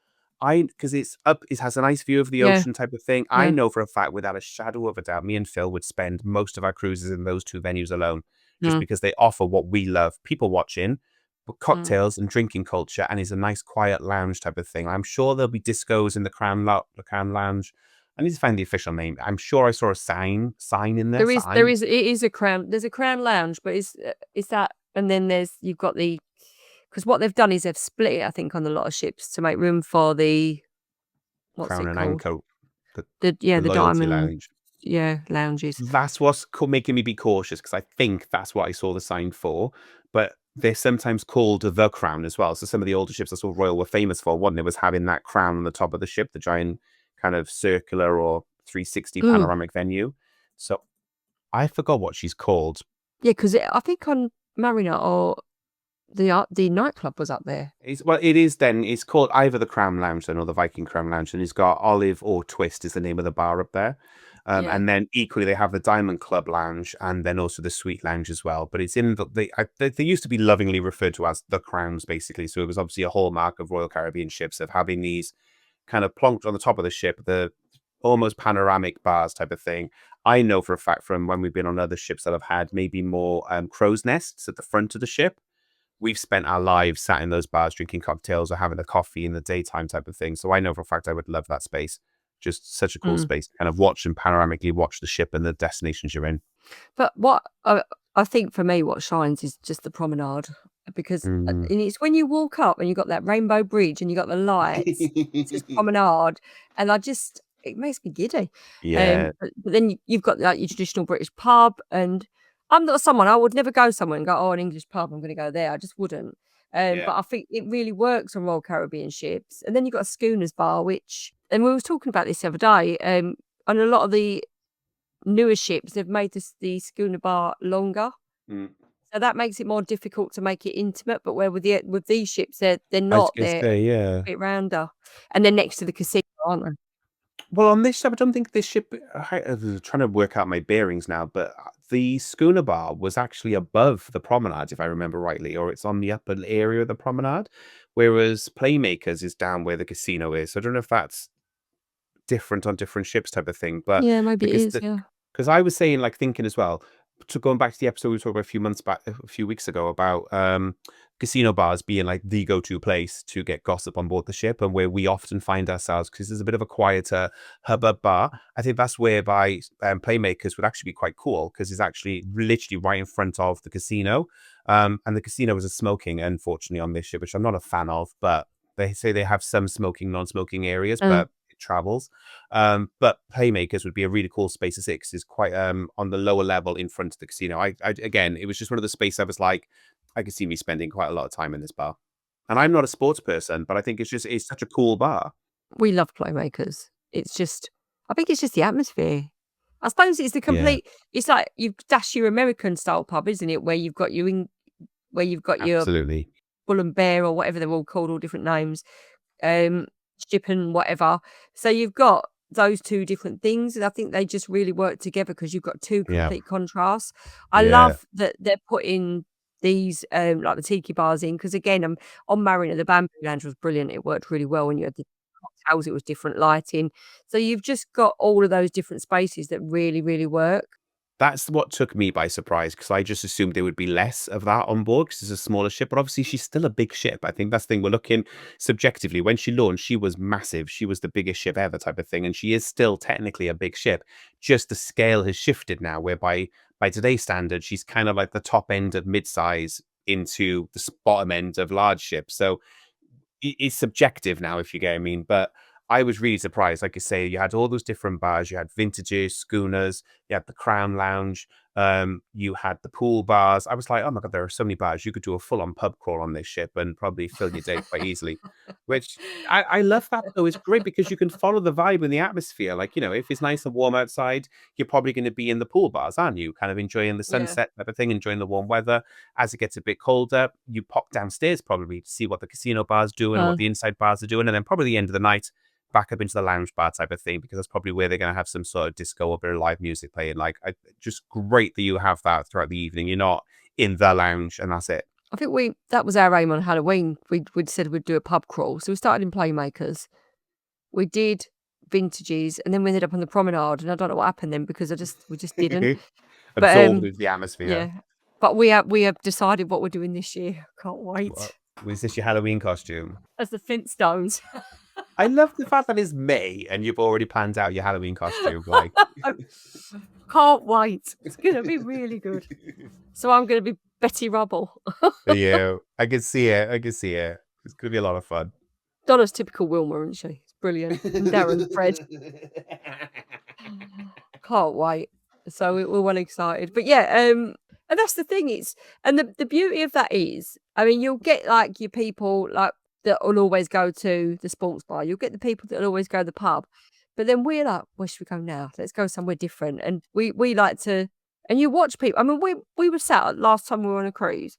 [SPEAKER 1] because it's up, it has a nice view of the
[SPEAKER 2] Yeah,
[SPEAKER 1] ocean type of thing. I
[SPEAKER 2] yeah.
[SPEAKER 1] know for a fact, without a shadow of a doubt, me and Phil would spend most of our cruises in those 2 venues alone, just
[SPEAKER 2] Mm,
[SPEAKER 1] because they offer what we love, people watching, but
[SPEAKER 2] mm.
[SPEAKER 1] cocktails and drinking culture, and is a nice quiet lounge type of thing. I'm sure there'll be discos in the Crown Lounge. I need to find the official name. I'm sure I saw a sign in there, sign.
[SPEAKER 2] It is a Crown there's a Crown Lounge, but is that and then you've got the because what they've done is they've split it, I think, on a lot of ships to make room for the what's
[SPEAKER 1] Crown
[SPEAKER 2] it
[SPEAKER 1] and
[SPEAKER 2] called?
[SPEAKER 1] Anchor, the
[SPEAKER 2] Yeah,
[SPEAKER 1] the
[SPEAKER 2] the
[SPEAKER 1] loyalty
[SPEAKER 2] diamond,
[SPEAKER 1] lounge.
[SPEAKER 2] yeah, lounges.
[SPEAKER 1] That's what's making me be cautious because I think that's what I saw the sign for. But they're sometimes called the crown as well. So some of the older ships I saw Royal were famous for. One, it was having that crown on the top of the ship, the giant kind of circular or 360
[SPEAKER 2] Mm.
[SPEAKER 1] panoramic venue. So I forgot what she's called.
[SPEAKER 2] Yeah, 'cause I think on Mariner or the nightclub was up there.
[SPEAKER 1] It is then. It's called either the Crown Lounge then or the Viking Crown Lounge, and it's got Olive or Twist is the name of the bar up there.
[SPEAKER 2] Yeah.
[SPEAKER 1] And then equally they have the Diamond Club Lounge and then also the Sweet Lounge as well. But it's in they used to be lovingly referred to as the Crowns basically. So it was obviously a hallmark of Royal Caribbean ships of having these kind of plonked on the top of the ship, the almost panoramic bars type of thing. I know for a fact from when we've been on other ships that have had maybe more crow's nests at the front of the ship. We've spent our lives sat in those bars drinking cocktails or having a coffee in the daytime type of thing. So I know for a fact I would love that space. Just such a cool
[SPEAKER 2] Mm.
[SPEAKER 1] space to kind of watch and panoramically watch the ship and the destinations you're in.
[SPEAKER 2] But I think for me, what shines is just the promenade because
[SPEAKER 1] Mm.
[SPEAKER 2] and it's when you walk up and you've got that rainbow bridge and you've got the lights, it says promenade, and it makes me giddy.
[SPEAKER 1] Yeah,
[SPEAKER 2] But then you've got like your traditional British pub, and I'm not someone I would never go somewhere and go, oh, an English pub, I'm going to go there. I just wouldn't.
[SPEAKER 1] yeah.
[SPEAKER 2] But I think it really works on Royal Caribbean ships. And then you've got a schooners bar, which, and we was talking about this the other day, on a lot of the newer ships, they've made the schooner bar longer,
[SPEAKER 1] Mm.
[SPEAKER 2] so that makes it more difficult to make it intimate, but where with these ships, they're
[SPEAKER 1] I was
[SPEAKER 2] not,
[SPEAKER 1] gonna
[SPEAKER 2] they're
[SPEAKER 1] say, yeah.
[SPEAKER 2] a bit rounder, and they're next to the casino, aren't they?
[SPEAKER 1] Well, on this ship, I don't think this ship. Trying to work out my bearings now, but the schooner bar was actually above the promenade, if I remember rightly, or it's on the upper area of the promenade, whereas Playmakers is down where the casino is. So I don't know if that's different on different ships type of thing, but
[SPEAKER 2] Yeah, maybe it
[SPEAKER 1] because
[SPEAKER 2] is,
[SPEAKER 1] the
[SPEAKER 2] yeah.
[SPEAKER 1] because I was saying, like, thinking as well, to going back to the episode we talked about a few weeks ago about casino bars being like the go-to place to get gossip on board the ship and where we often find ourselves because there's a bit of a quieter hubbub bar. I think that's whereby Playmakers would actually be quite cool because it's actually literally right in front of the casino. And the casino is a smoking, unfortunately, on this ship, which I'm not a fan of, but they say they have some smoking, non-smoking areas,
[SPEAKER 2] Uh,
[SPEAKER 1] but it travels. But Playmakers would be a really cool space. Six is quite on the lower level in front of the casino. I again, it was just one of the space I was like, I could see me spending quite a lot of time in this bar. And I'm not a sports person, but I think it's such a cool bar.
[SPEAKER 2] we love playmakers. I think it's just the atmosphere. I suppose
[SPEAKER 1] Yeah,
[SPEAKER 2] it's like you've that's your American style pub, isn't it? Where you've got your
[SPEAKER 1] absolutely.
[SPEAKER 2] Bull and Bear or whatever they're all called, all different names. um, ship and whatever. So you've got those 2 different things, and I think they just really work together because 'cause you've got 2
[SPEAKER 1] Yeah,
[SPEAKER 2] complete contrasts. I
[SPEAKER 1] yeah,
[SPEAKER 2] love that they're putting these, like the tiki bars in because again, on Mariner, the bamboo lounge was brilliant. It worked really well when you had the cocktails, it was different lighting. So you've just got all of those different spaces that really, really work.
[SPEAKER 1] that's what took me by surprise because I just assumed there would be less of that on board because it's a smaller ship, but obviously she's still a big ship. I think that's the thing. We're looking subjectively. When she launched, she was massive. She was the biggest ship ever, type of thing, and she is still technically a big ship. Just the scale has shifted now, whereby by today's standard, she's kind of like the top end of mid-size into the bottom end of large ships. So it's subjective now, if you get what I mean. But I was really surprised. Like I say, you had all those different bars. You had vintages, schooners, you had the Crown Lounge, you had the pool bars. I was like, oh my God, there are so many bars. You could do a full-on pub crawl on this ship and probably fill your day quite easily. Which I love that though. It's great because you can follow the vibe and the atmosphere. Like, if it's nice and warm outside, you're probably going to be in the pool bars, aren't you? Kind of enjoying the
[SPEAKER 2] Yeah.
[SPEAKER 1] sunset type of thing, enjoying the warm weather. As it gets a bit colder, you pop downstairs probably to see what the casino bar's doing and what
[SPEAKER 2] Uh,
[SPEAKER 1] the inside bars are doing, and then probably the end of the night back up into the lounge bar type of thing because that's probably where they're going to have some sort of disco or bit of live music playing. Like, just great that you have that throughout the evening. You're not in the lounge and that's it.
[SPEAKER 2] I think that was our aim on Halloween. We'd said we'd do a pub crawl, so we started in Playmakers. we did vintages, and then we ended up on the promenade, and I don't know what happened then because we just didn't. But
[SPEAKER 1] Absorbed into the atmosphere.
[SPEAKER 2] yeah, but we have decided what we're doing this year. Can't
[SPEAKER 1] What
[SPEAKER 2] wait.
[SPEAKER 1] was this your Halloween costume?
[SPEAKER 2] As the Flintstones.
[SPEAKER 1] I love the fact that it's May and you've already planned out your Halloween costume. Like,
[SPEAKER 2] Can't wait. It's gonna be really good. So I'm gonna be Betty Rubble.
[SPEAKER 1] yeah, I can see it. I can see it. It's gonna be a lot of fun.
[SPEAKER 2] Donna's typical Wilma, isn't she? It's brilliant. And Darren, Fred. Can't wait. So we're well excited. But yeah, and that's the thing, and the beauty of that is, I mean, you'll get like your people like that will always go to the sports bar. You'll get the people that will always go to the pub. But then we're like, where should we go now? Let's go somewhere different. And we like to, and you watch people. I mean, we were sat last time we were on a cruise,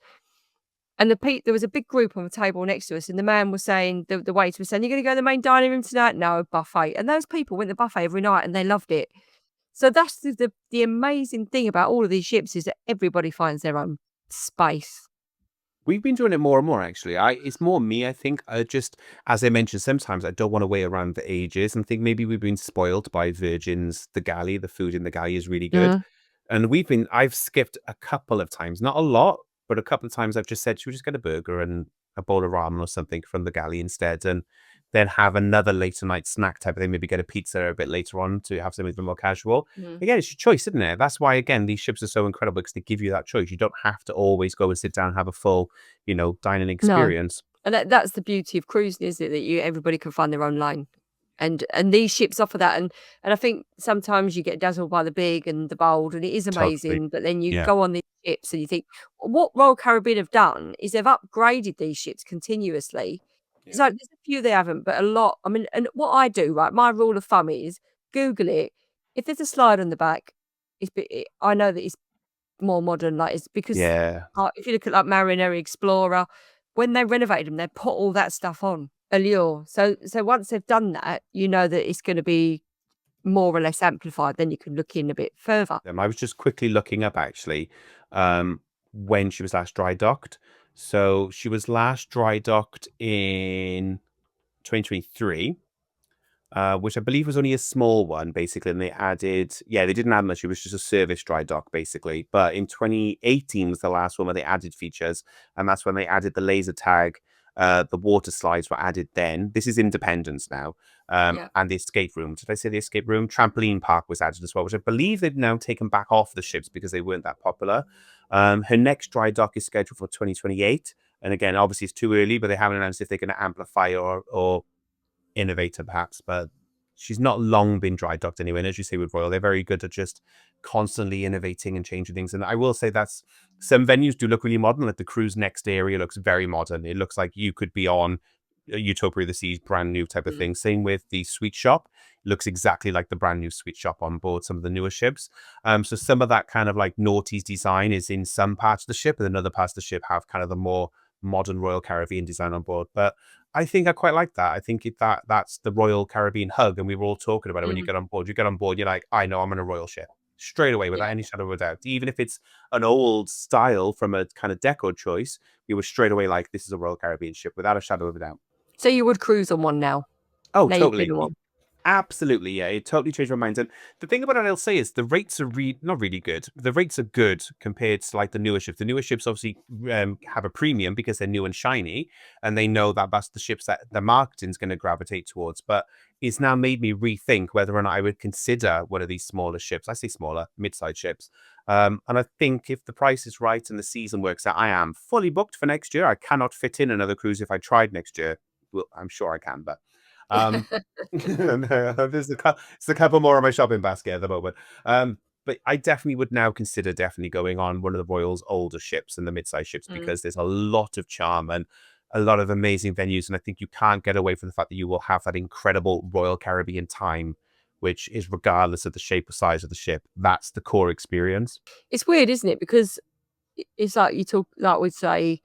[SPEAKER 2] and there was a big group on the table next to us, and the man was saying, the waiter was saying, "You're going to go to the main dining room tonight?" No, buffet. And those people went to the buffet every night, and they loved it. So that's the amazing thing about all of these ships is that everybody finds their own space.
[SPEAKER 1] We've been doing it more and more, actually. It's more me, I think. Just as I mentioned, sometimes I don't want to wait around for ages and think maybe we've been spoiled by Virgin's The Galley. The food in the galley is really good.
[SPEAKER 2] Yeah.
[SPEAKER 1] And I've skipped a couple of times, not a lot, but a couple of times I've just said, should we just get a burger and a bowl of ramen or something from the galley instead? And then have another later night snack type of thing, maybe get a pizza a bit later on to have something a bit more casual.
[SPEAKER 2] Mm.
[SPEAKER 1] Again, it's your choice, isn't it? That's why, again, these ships are so incredible because they give you that choice. You don't have to always go and sit down and have a full, dining
[SPEAKER 2] No.
[SPEAKER 1] experience.
[SPEAKER 2] And that's the beauty of cruising, isn't it? That everybody can find their own lane. And these ships offer that. And I think sometimes you get dazzled by the big and the bold, and it is
[SPEAKER 1] Totally.
[SPEAKER 2] amazing. But then you
[SPEAKER 1] Yeah.
[SPEAKER 2] go on these ships and you think, what Royal Caribbean have done is they've upgraded these ships continuously. It's
[SPEAKER 1] Yeah.
[SPEAKER 2] like there's a few they haven't, but a lot. I mean, and what I do, right? My rule of thumb is Google it. If there's a slide on the back, I know that it's more modern. Like it's because
[SPEAKER 1] Yeah.
[SPEAKER 2] if you look at like Marinere Explorer, when they renovated them, they put all that stuff on Allure. So once they've done that, you know that it's going to be more or less amplified. Then you can look in a bit further.
[SPEAKER 1] I was just quickly looking up actually um, when she was last dry docked. So she was last dry docked in 2023. Which I believe was only a small one, basically. And they didn't add much. It was just a service dry dock, basically. But in 2018 was the last one where they added features. And that's when they added the laser tag. The water slides were added then. This is Independence now.
[SPEAKER 2] Yeah,
[SPEAKER 1] And the escape room. Did I say the escape room? Trampoline park was added as well, which I believe they've now taken back off the ships because they weren't that popular. Her next dry dock is scheduled for 2028. And again, obviously it's too early, but they haven't announced if they're going to amplify or innovator perhaps, but she's not long been dry docked anyway. And as you say with Royal, they're very good at just constantly innovating and changing things. And I will say that's some venues do look really modern. Like the cruise next area looks very modern. It looks like you could be on Utopia of the Seas, brand new type of
[SPEAKER 2] mm,
[SPEAKER 1] thing. Same with the sweet shop. It looks exactly like the brand new sweet shop on board some of the newer ships. So some of that kind of like noughties design is in some parts of the ship, and then other parts of the ship have kind of the more modern Royal Caribbean design on board. But I think I quite like that. I think that's the Royal Caribbean hug, and we were all talking about it when you
[SPEAKER 2] mm,
[SPEAKER 1] get on board. You get on board, you're like, I know I'm on a Royal ship straight away without
[SPEAKER 2] yeah.
[SPEAKER 1] any shadow of a doubt. Even if it's an old style from a kind of decor choice, you were straight away like, this is a Royal Caribbean ship without a shadow of a doubt.
[SPEAKER 2] So you would cruise on one now.
[SPEAKER 1] Oh,
[SPEAKER 2] Now you've been
[SPEAKER 1] totally.
[SPEAKER 2] on one.
[SPEAKER 1] Absolutely, yeah. It totally changed my mind. And the thing about it, I'll say, is the rates are not really good. The rates are good compared to like the newer ships. The newer ships obviously have a premium because they're new and shiny, and they know that that's the ships that the marketing's going to gravitate towards. But it's now made me rethink whether or not I would consider one of these smaller ships. I say smaller, mid-sized ships. And I think if the price is right and the season works out, I am fully booked for next year. I cannot fit in another cruise if I tried next year. Well, I'm sure I can, but um, there's a couple more on my shopping basket at the moment. But I definitely would now consider definitely going on one of the Royal's older ships and the mid-sized ships
[SPEAKER 2] Mm.
[SPEAKER 1] because there's a lot of charm and a lot of amazing venues. And I think you can't get away from the fact that you will have that incredible Royal Caribbean time, which is regardless of the shape or size of the ship. That's the core experience.
[SPEAKER 2] It's weird, isn't it? Because it's like you talk, like we'd say,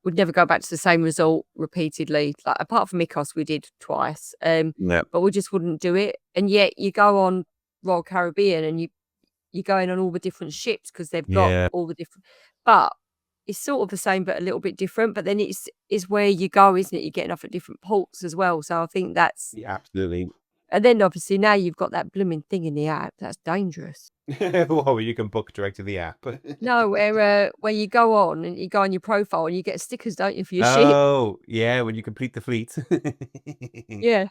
[SPEAKER 2] we'd never go back to the same result repeatedly. Like apart from Mykonos, we did twice,
[SPEAKER 1] Yeah.
[SPEAKER 2] but we just wouldn't do it. And yet you go on Royal Caribbean and you're going on all the different ships because they've got
[SPEAKER 1] Yeah.
[SPEAKER 2] all the different. But it's sort of the same but a little bit different, but then it's where you go, isn't it? You're getting off at different ports as well, so I think that's
[SPEAKER 1] Yeah, absolutely.
[SPEAKER 2] and then obviously now you've got that blooming thing in the app, that's dangerous.
[SPEAKER 1] Whoa, you can book direct to the app.
[SPEAKER 2] No, where you go on and you go on your profile and you get stickers, don't you, for your ship?
[SPEAKER 1] Oh, yeah, when you complete the fleet.
[SPEAKER 2] Yeah.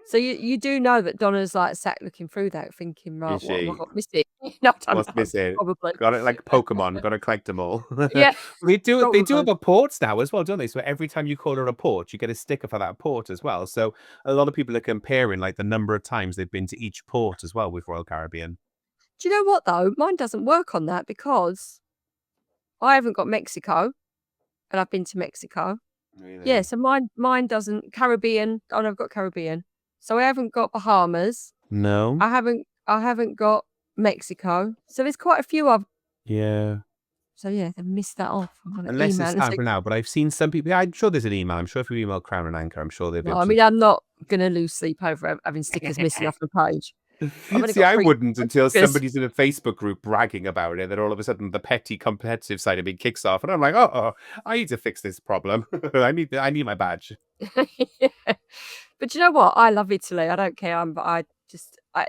[SPEAKER 2] So you do know that Donna's, like, sat looking through that thinking, "Right,
[SPEAKER 1] Is
[SPEAKER 2] what have I
[SPEAKER 1] she?
[SPEAKER 2] got missing?" No, I don't
[SPEAKER 1] What's
[SPEAKER 2] know,
[SPEAKER 1] missing?
[SPEAKER 2] probably.
[SPEAKER 1] Got it like Pokemon, gotta collect them all.
[SPEAKER 2] Yeah,
[SPEAKER 1] They do
[SPEAKER 2] probably.
[SPEAKER 1] have a port now as well, don't they? So every time you call it a port, you get a sticker for that port as well. So a lot of people are comparing, like, the number of times they've been to each port as well with Royal Caribbean.
[SPEAKER 2] Do you know what, though? Mine doesn't work on that because I haven't got Mexico, and I've been to Mexico. Yeah,
[SPEAKER 1] Really?
[SPEAKER 2] so mine doesn't Caribbean oh, no, I've got Caribbean. So I haven't got Bahamas.
[SPEAKER 1] No?
[SPEAKER 2] I haven't got Mexico. So there's quite a few I've
[SPEAKER 1] Yeah.
[SPEAKER 2] so yeah, they've missed that off. I'm gonna
[SPEAKER 1] Unless
[SPEAKER 2] email
[SPEAKER 1] it's
[SPEAKER 2] and
[SPEAKER 1] time
[SPEAKER 2] say,
[SPEAKER 1] for now, but I've seen some people, yeah, I'm sure there's an email. I'm sure if you email Crown and Anchor, I'm sure they'll be
[SPEAKER 2] "No,
[SPEAKER 1] able
[SPEAKER 2] I
[SPEAKER 1] to.
[SPEAKER 2] mean, I'm not gonna lose sleep over having stickers missing off the page. I've only
[SPEAKER 1] See,
[SPEAKER 2] got
[SPEAKER 1] I
[SPEAKER 2] 3
[SPEAKER 1] wouldn't until
[SPEAKER 2] stickers."
[SPEAKER 1] somebody's in a Facebook group bragging about it. Then all of a sudden, the petty competitive side of me kicks off, and I'm like, "Oh, I need to fix this problem. I need my badge."
[SPEAKER 2] Yeah. But you know what? I love Italy. I don't care. I just I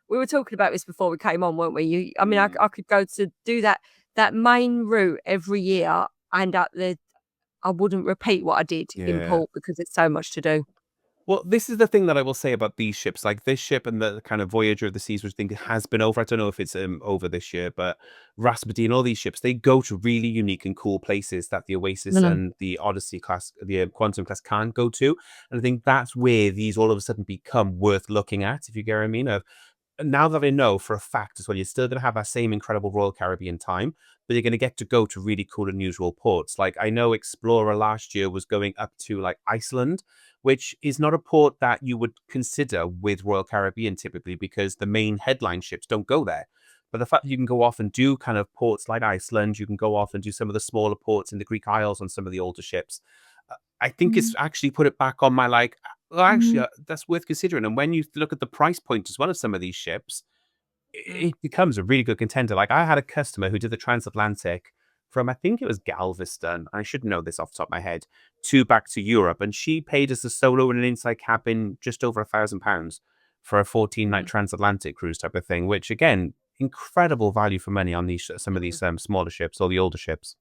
[SPEAKER 2] we were talking about this before we came on, weren't we? I mean,
[SPEAKER 1] Mm,
[SPEAKER 2] I could go to do that main route every year, and I wouldn't repeat what I did in
[SPEAKER 1] yeah.
[SPEAKER 2] port because it's so much to do.
[SPEAKER 1] Well, this is the thing that I will say about these ships, like this ship and the kind of Voyager of the Seas, which I think has been over. I don't know if it's over this year, but Rasputin, all these ships, they go to really unique and cool places that the
[SPEAKER 2] No,
[SPEAKER 1] Oasis
[SPEAKER 2] no.
[SPEAKER 1] and the Odyssey class, the Quantum class can't go to. And I think that's where these all of a sudden become worth looking at, if you get what I mean. Of now that I know for a fact as well, you're still going to have that same incredible Royal Caribbean time, but you're going to get to go to really cool, unusual ports. Like I know Explorer last year was going up to like Iceland, which is not a port that you would consider with Royal Caribbean typically because the main headline ships don't go there. But the fact that you can go off and do kind of ports like Iceland, you can go off and do some of the smaller ports in the Greek Isles on some of the older ships. I think it's
[SPEAKER 2] Mm,
[SPEAKER 1] actually put it back on my like, well, actually,
[SPEAKER 2] mm,
[SPEAKER 1] that's worth considering. And when you look at the price point as well of some of these ships,
[SPEAKER 2] mm.
[SPEAKER 1] it becomes a really good contender. Like I had a customer who did the transatlantic from I think it was Galveston. I should know this off the top of my head. To back to Europe, and she paid us a solo and an inside cabin just over £1,000 for a 14-night
[SPEAKER 2] Mm,
[SPEAKER 1] transatlantic cruise type of thing. Which again, incredible value for money on these some of
[SPEAKER 2] mm.
[SPEAKER 1] these smaller ships or the older ships.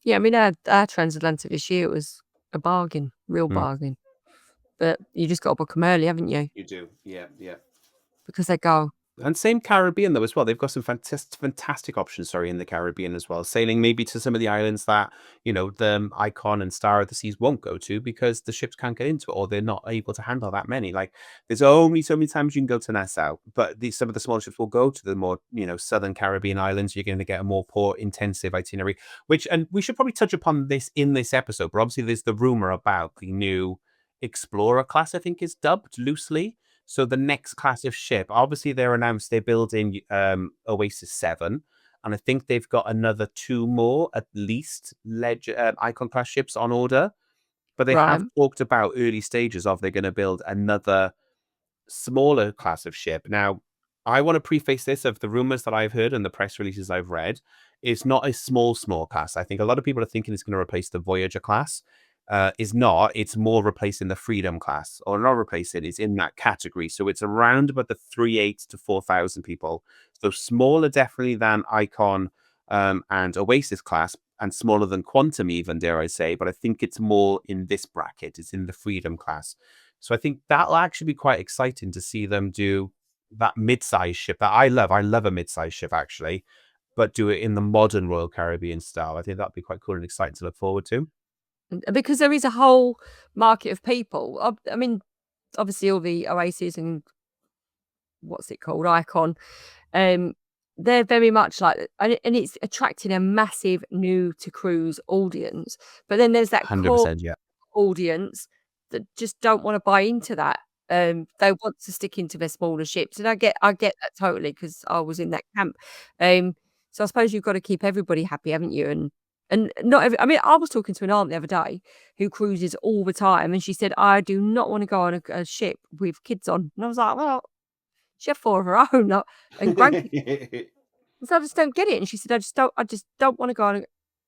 [SPEAKER 2] Yeah, I mean, our transatlantic this year was a bargain, real
[SPEAKER 1] Mm.
[SPEAKER 2] bargain. But you just got to book them early, haven't you?
[SPEAKER 1] You do, yeah, yeah.
[SPEAKER 2] Because they go.
[SPEAKER 1] And same Caribbean though as well. They've got some fantastic options, sorry, in the Caribbean as well. Sailing maybe to some of the islands that, the Icon and Star of the Seas won't go to because the ships can't get into it or they're not able to handle that many. Like there's only so many times you can go to Nassau, but some of the smaller ships will go to the more, southern Caribbean islands. You're going to get a more port intensive itinerary, and we should probably touch upon this in this episode, but obviously there's the rumor about the new Explorer class, I think is dubbed loosely. So the next class of ship, obviously they're announced they're building Oasis 7. And I think they've got another two more, at least, Icon class ships on order. But they
[SPEAKER 2] Right,
[SPEAKER 1] have talked about early stages of they're going to build another smaller class of ship. Now, I want to preface this of the rumors that I've heard and the press releases I've read. It's not a small class. I think a lot of people are thinking it's going to replace the Voyager class. Is not. It's more replacing the Freedom class, or not replacing. It's in that category. So it's around about the 3.8 to 4,000 people. So smaller, definitely than Icon and Oasis class, and smaller than Quantum, even dare I say. But I think it's more in this bracket. It's in the Freedom class. So I think that'll actually be quite exciting to see them do that mid-sized ship that I love. I love a mid-sized ship actually, but do it in the modern Royal Caribbean style. I think that'd be quite cool and exciting to look forward to.
[SPEAKER 2] because there is a whole market of people. I mean, obviously all the Oasis and what's it called, Icon, um, they're very much like and it's attracting a massive new to cruise audience. But then there's that core
[SPEAKER 1] 100%, yeah.
[SPEAKER 2] audience that just don't wanna buy into that. They want to stick into their smaller ships, and I get that totally because I was in that camp. So I suppose you've got to keep everybody happy, haven't you? And not every I mean, I was talking to an aunt the other day who cruises all the time, and she said, "I do not wanna go on a ship with kids on." And I was like, "Well, she had 4 of her own, and grandkids." So I just don't get it, and she said, I just don't wanna go on."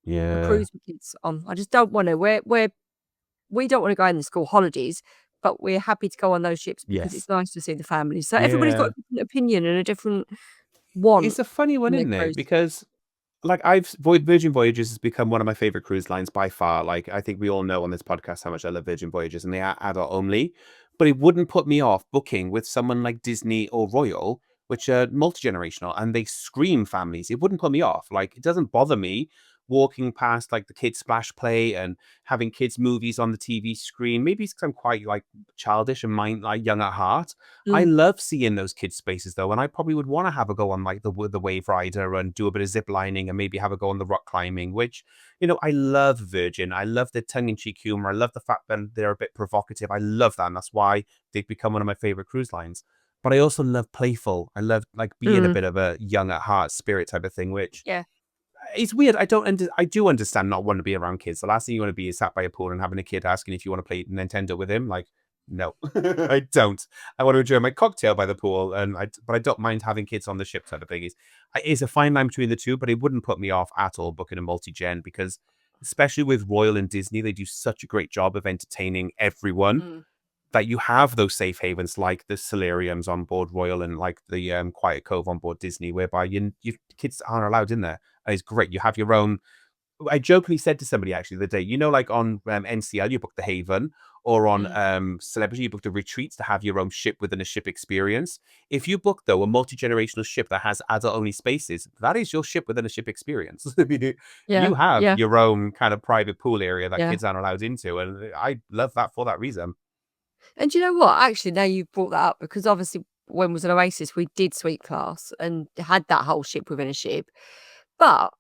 [SPEAKER 2] a
[SPEAKER 1] Yeah.
[SPEAKER 2] cruise with kids on. I just don't want to. We don't want to go in the school holidays, but we're happy to go on those ships because
[SPEAKER 1] Yes.
[SPEAKER 2] it's nice to see the families. So everybody's got
[SPEAKER 1] Yeah.
[SPEAKER 2] a different opinion and a different want
[SPEAKER 1] It's a funny one,
[SPEAKER 2] from their
[SPEAKER 1] isn't it?
[SPEAKER 2] cruise.
[SPEAKER 1] Because like Virgin Voyages has become one of my favorite cruise lines by far. Like I think we all know on this podcast how much I love Virgin Voyages, and they are adult only. But it wouldn't put me off booking with someone like Disney or Royal, which are multi-generational and they scream families. It wouldn't put me off. Like it doesn't bother me walking past like the kids splash play and having kids movies on the TV screen. Maybe it's 'cause I'm quite like childish and mind like young at heart. I
[SPEAKER 2] Mm,
[SPEAKER 1] love seeing those kids spaces though, and I probably would want to have a go on like the wave rider and do a bit of zip lining and maybe have a go on the rock climbing. Which I love Virgin. I love their tongue in cheek humor. I love the fact that they're a bit provocative. I love that, and that's why they've become one of my favorite cruise lines. But I also love playful. I love like being a
[SPEAKER 2] mm,
[SPEAKER 1] bit of a young at heart spirit type of thing, which
[SPEAKER 2] yeah.
[SPEAKER 1] it's weird. I do understand not wanting to be around kids. The last thing you want to be is sat by a pool and having a kid asking if you want to play Nintendo with him. Like, no, I don't. I want to enjoy my cocktail by the pool, but I don't mind having kids on the ship. Sort of thing is a fine line between the two, but it wouldn't put me off at all booking a multi-gen because, especially with Royal and Disney, they do such a great job of entertaining everyone
[SPEAKER 2] Mm,
[SPEAKER 1] that you have those safe havens like the solariums on board Royal and like the Quiet Cove on board Disney, whereby you kids aren't allowed in there. And it's great. You have your own. I jokingly said to somebody actually the other day, like on NCL, you book the Haven, or on
[SPEAKER 2] mm,
[SPEAKER 1] Celebrity, you book the retreats to have your own ship within a ship experience. If you book, though, a multi generational ship that has adult only spaces, that is your ship within a ship experience. I mean,
[SPEAKER 2] yeah,
[SPEAKER 1] you have
[SPEAKER 2] yeah,
[SPEAKER 1] your own kind of private pool area that
[SPEAKER 2] yeah.
[SPEAKER 1] kids aren't allowed into. And I love that for that reason.
[SPEAKER 2] And do you know what? Actually, now you've brought that up because obviously when was an Oasis, we did Sweet Class and had that whole ship within a ship. But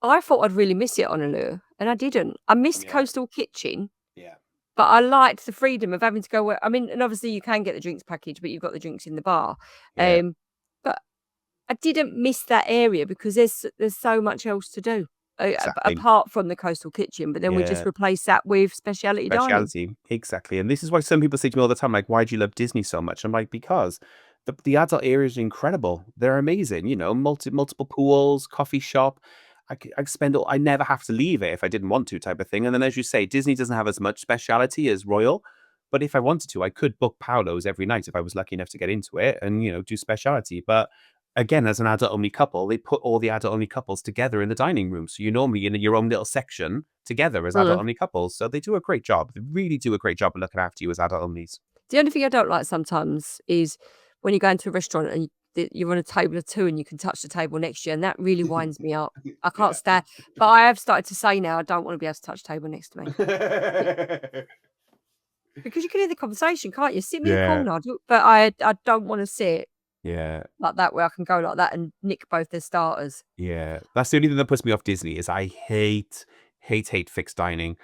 [SPEAKER 2] I thought I'd really miss it on Allure, and I didn't. I missed
[SPEAKER 1] Yeah,
[SPEAKER 2] Coastal Kitchen,
[SPEAKER 1] yeah,
[SPEAKER 2] but I liked the freedom of having to go where I mean, and obviously you can get the drinks package, but you've got the drinks in the bar.
[SPEAKER 1] yeah,
[SPEAKER 2] But I didn't miss that area because there's so much else to do,
[SPEAKER 1] exactly.
[SPEAKER 2] apart from the Coastal Kitchen, but then we just
[SPEAKER 1] Yeah.
[SPEAKER 2] replaced that with speciality dining.
[SPEAKER 1] Speciality, exactly, and this is why some people say to me all the time, like, "Why do you love Disney so much?" I'm like, "Because the adult areas are incredible. They're amazing, multiple pools, coffee shop. I spend all I never have to leave it if I didn't want to type of thing, and then as you say, Disney doesn't have as much speciality as Royal, but if I wanted to, I could book Paolo's every night if I was lucky enough to get into it and, do speciality, but again, as an adult-only couple, they put all the adult-only couples together in the dining room, so you're normally in your own little section together as
[SPEAKER 2] Mm.
[SPEAKER 1] adult-only couples, so they do a great job. They really do a great job of looking after you as adult-onlys.
[SPEAKER 2] The only thing I don't like sometimes is when you go into a restaurant and you're on a table of 2 and you can touch the table next to you, and that really winds me up. I can't
[SPEAKER 1] Yeah.
[SPEAKER 2] stand but I have started to say now I don't wanna be able to touch the table next to me. Be because you can hear the conversation, can't you? Sit me in the
[SPEAKER 1] Yeah,
[SPEAKER 2] corner, but I don't wanna sit
[SPEAKER 1] yeah.
[SPEAKER 2] like that where I can go like that and nick both their starters.
[SPEAKER 1] Yeah, that's the only thing that puts me off Disney is I hate fixed dining.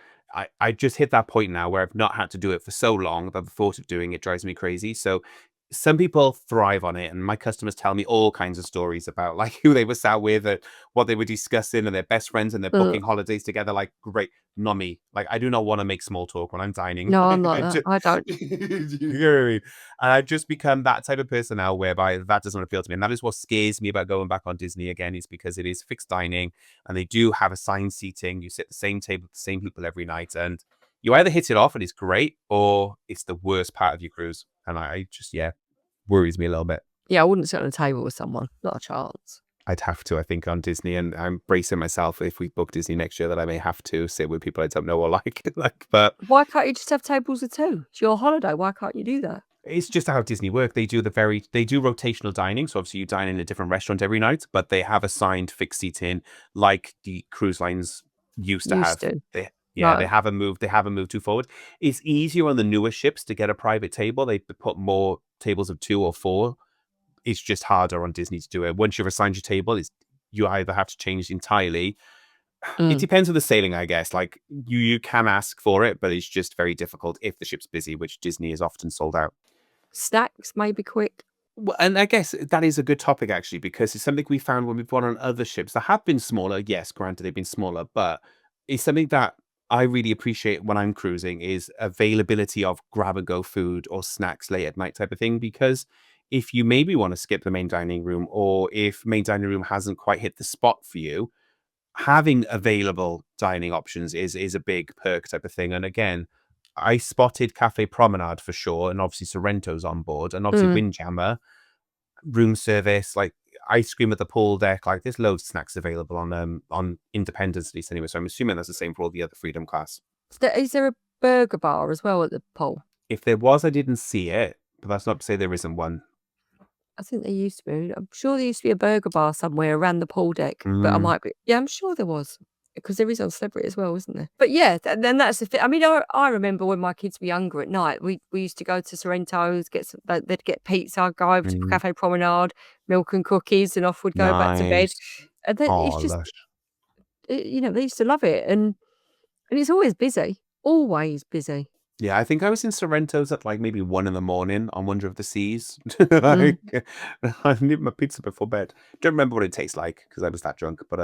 [SPEAKER 1] I just hit that point now where I've not had to do it for so long that the thought of doing it drives me crazy. So some people thrive on it, and my customers tell me all kinds of stories about like who they were sat with, and what they were discussing, and their best friends, and they're
[SPEAKER 2] Ugh.
[SPEAKER 1] booking holidays together. Like, great, not me. Like, I do not want to make small talk when I'm dining.
[SPEAKER 2] No, I'm like
[SPEAKER 1] I
[SPEAKER 2] that.
[SPEAKER 1] just,
[SPEAKER 2] I don't.
[SPEAKER 1] you know what I mean? And I've just become that type of person now whereby that doesn't appeal to me. And that is what scares me about going back on Disney again, is because it is fixed dining and they do have assigned seating. You sit at the same table with the same people every night. And you either hit it off and it's great, or it's the worst part of your cruise. And I just, yeah, worries me a little bit.
[SPEAKER 2] Yeah, I wouldn't sit on a table with someone. Not a chance.
[SPEAKER 1] I'd have to, I think, on Disney, and I'm bracing myself if we book Disney next year that I may have to sit with people I don't know or like. But
[SPEAKER 2] Why can't you just have tables of 2? It's your holiday. Why can't you do that?
[SPEAKER 1] it's just how Disney work. They do rotational dining. So obviously you dine in a different restaurant every night, but they have assigned fixed seating like the cruise lines used to
[SPEAKER 2] Used
[SPEAKER 1] have.
[SPEAKER 2] to.
[SPEAKER 1] Yeah,
[SPEAKER 2] Right.
[SPEAKER 1] they haven't moved too forward. It's easier on the newer ships to get a private table. They put more tables of 2 or 4. It's just harder on Disney to do it. Once you've assigned your table, you either have to change entirely. It
[SPEAKER 2] Mm.
[SPEAKER 1] depends on the sailing, I guess. Like you can ask for it, but it's just very difficult if the ship's busy, which Disney is often sold out.
[SPEAKER 2] Snacks, maybe quick.
[SPEAKER 1] Well, and I guess that is a good topic actually, because it's something we found when we've gone on other ships that have been smaller. Yes, granted they've been smaller, but it's something that I really appreciate when I'm cruising is availability of grab and go food or snacks late at night type of thing. Because if you maybe want to skip the main dining room, or if main dining room hasn't quite hit the spot for you, having available dining options is a big perk type of thing. And again, I spotted Cafe Promenade for sure, and obviously Sorrento's on board, and obviously
[SPEAKER 2] Mm.
[SPEAKER 1] Windjammer, room service, like ice cream at the pool deck. Like there's loads of snacks available on Independence at least anyway. So I'm assuming that's the same for all the other Freedom class.
[SPEAKER 2] Is there a burger bar as well at the pool?
[SPEAKER 1] If there was, I didn't see it, but that's not to say there isn't one.
[SPEAKER 2] I think there used to be. I'm sure there used to be a burger bar somewhere around the pool deck, but I
[SPEAKER 1] Mm,
[SPEAKER 2] might be. Yeah, I'm sure there was because there is on Celebrity as well, isn't there? But yeah, then that's the thing. I mean, I remember when my kids were younger at night, we used to go to Sorrento's, they'd get pizza, I'd go over to
[SPEAKER 1] mm,
[SPEAKER 2] Cafe Promenade, milk and cookies, and off we'd go back to bed.
[SPEAKER 1] nice.
[SPEAKER 2] And then
[SPEAKER 1] Oh,
[SPEAKER 2] it's just,
[SPEAKER 1] lush.
[SPEAKER 2] they used to love it, and it's always busy.
[SPEAKER 1] Yeah, I think I was in Sorrento's at like maybe 1 in the morning on Wonder of the Seas.
[SPEAKER 2] Mm,
[SPEAKER 1] Like, I need my pizza before bed. Don't remember what it tastes like because I was that drunk, but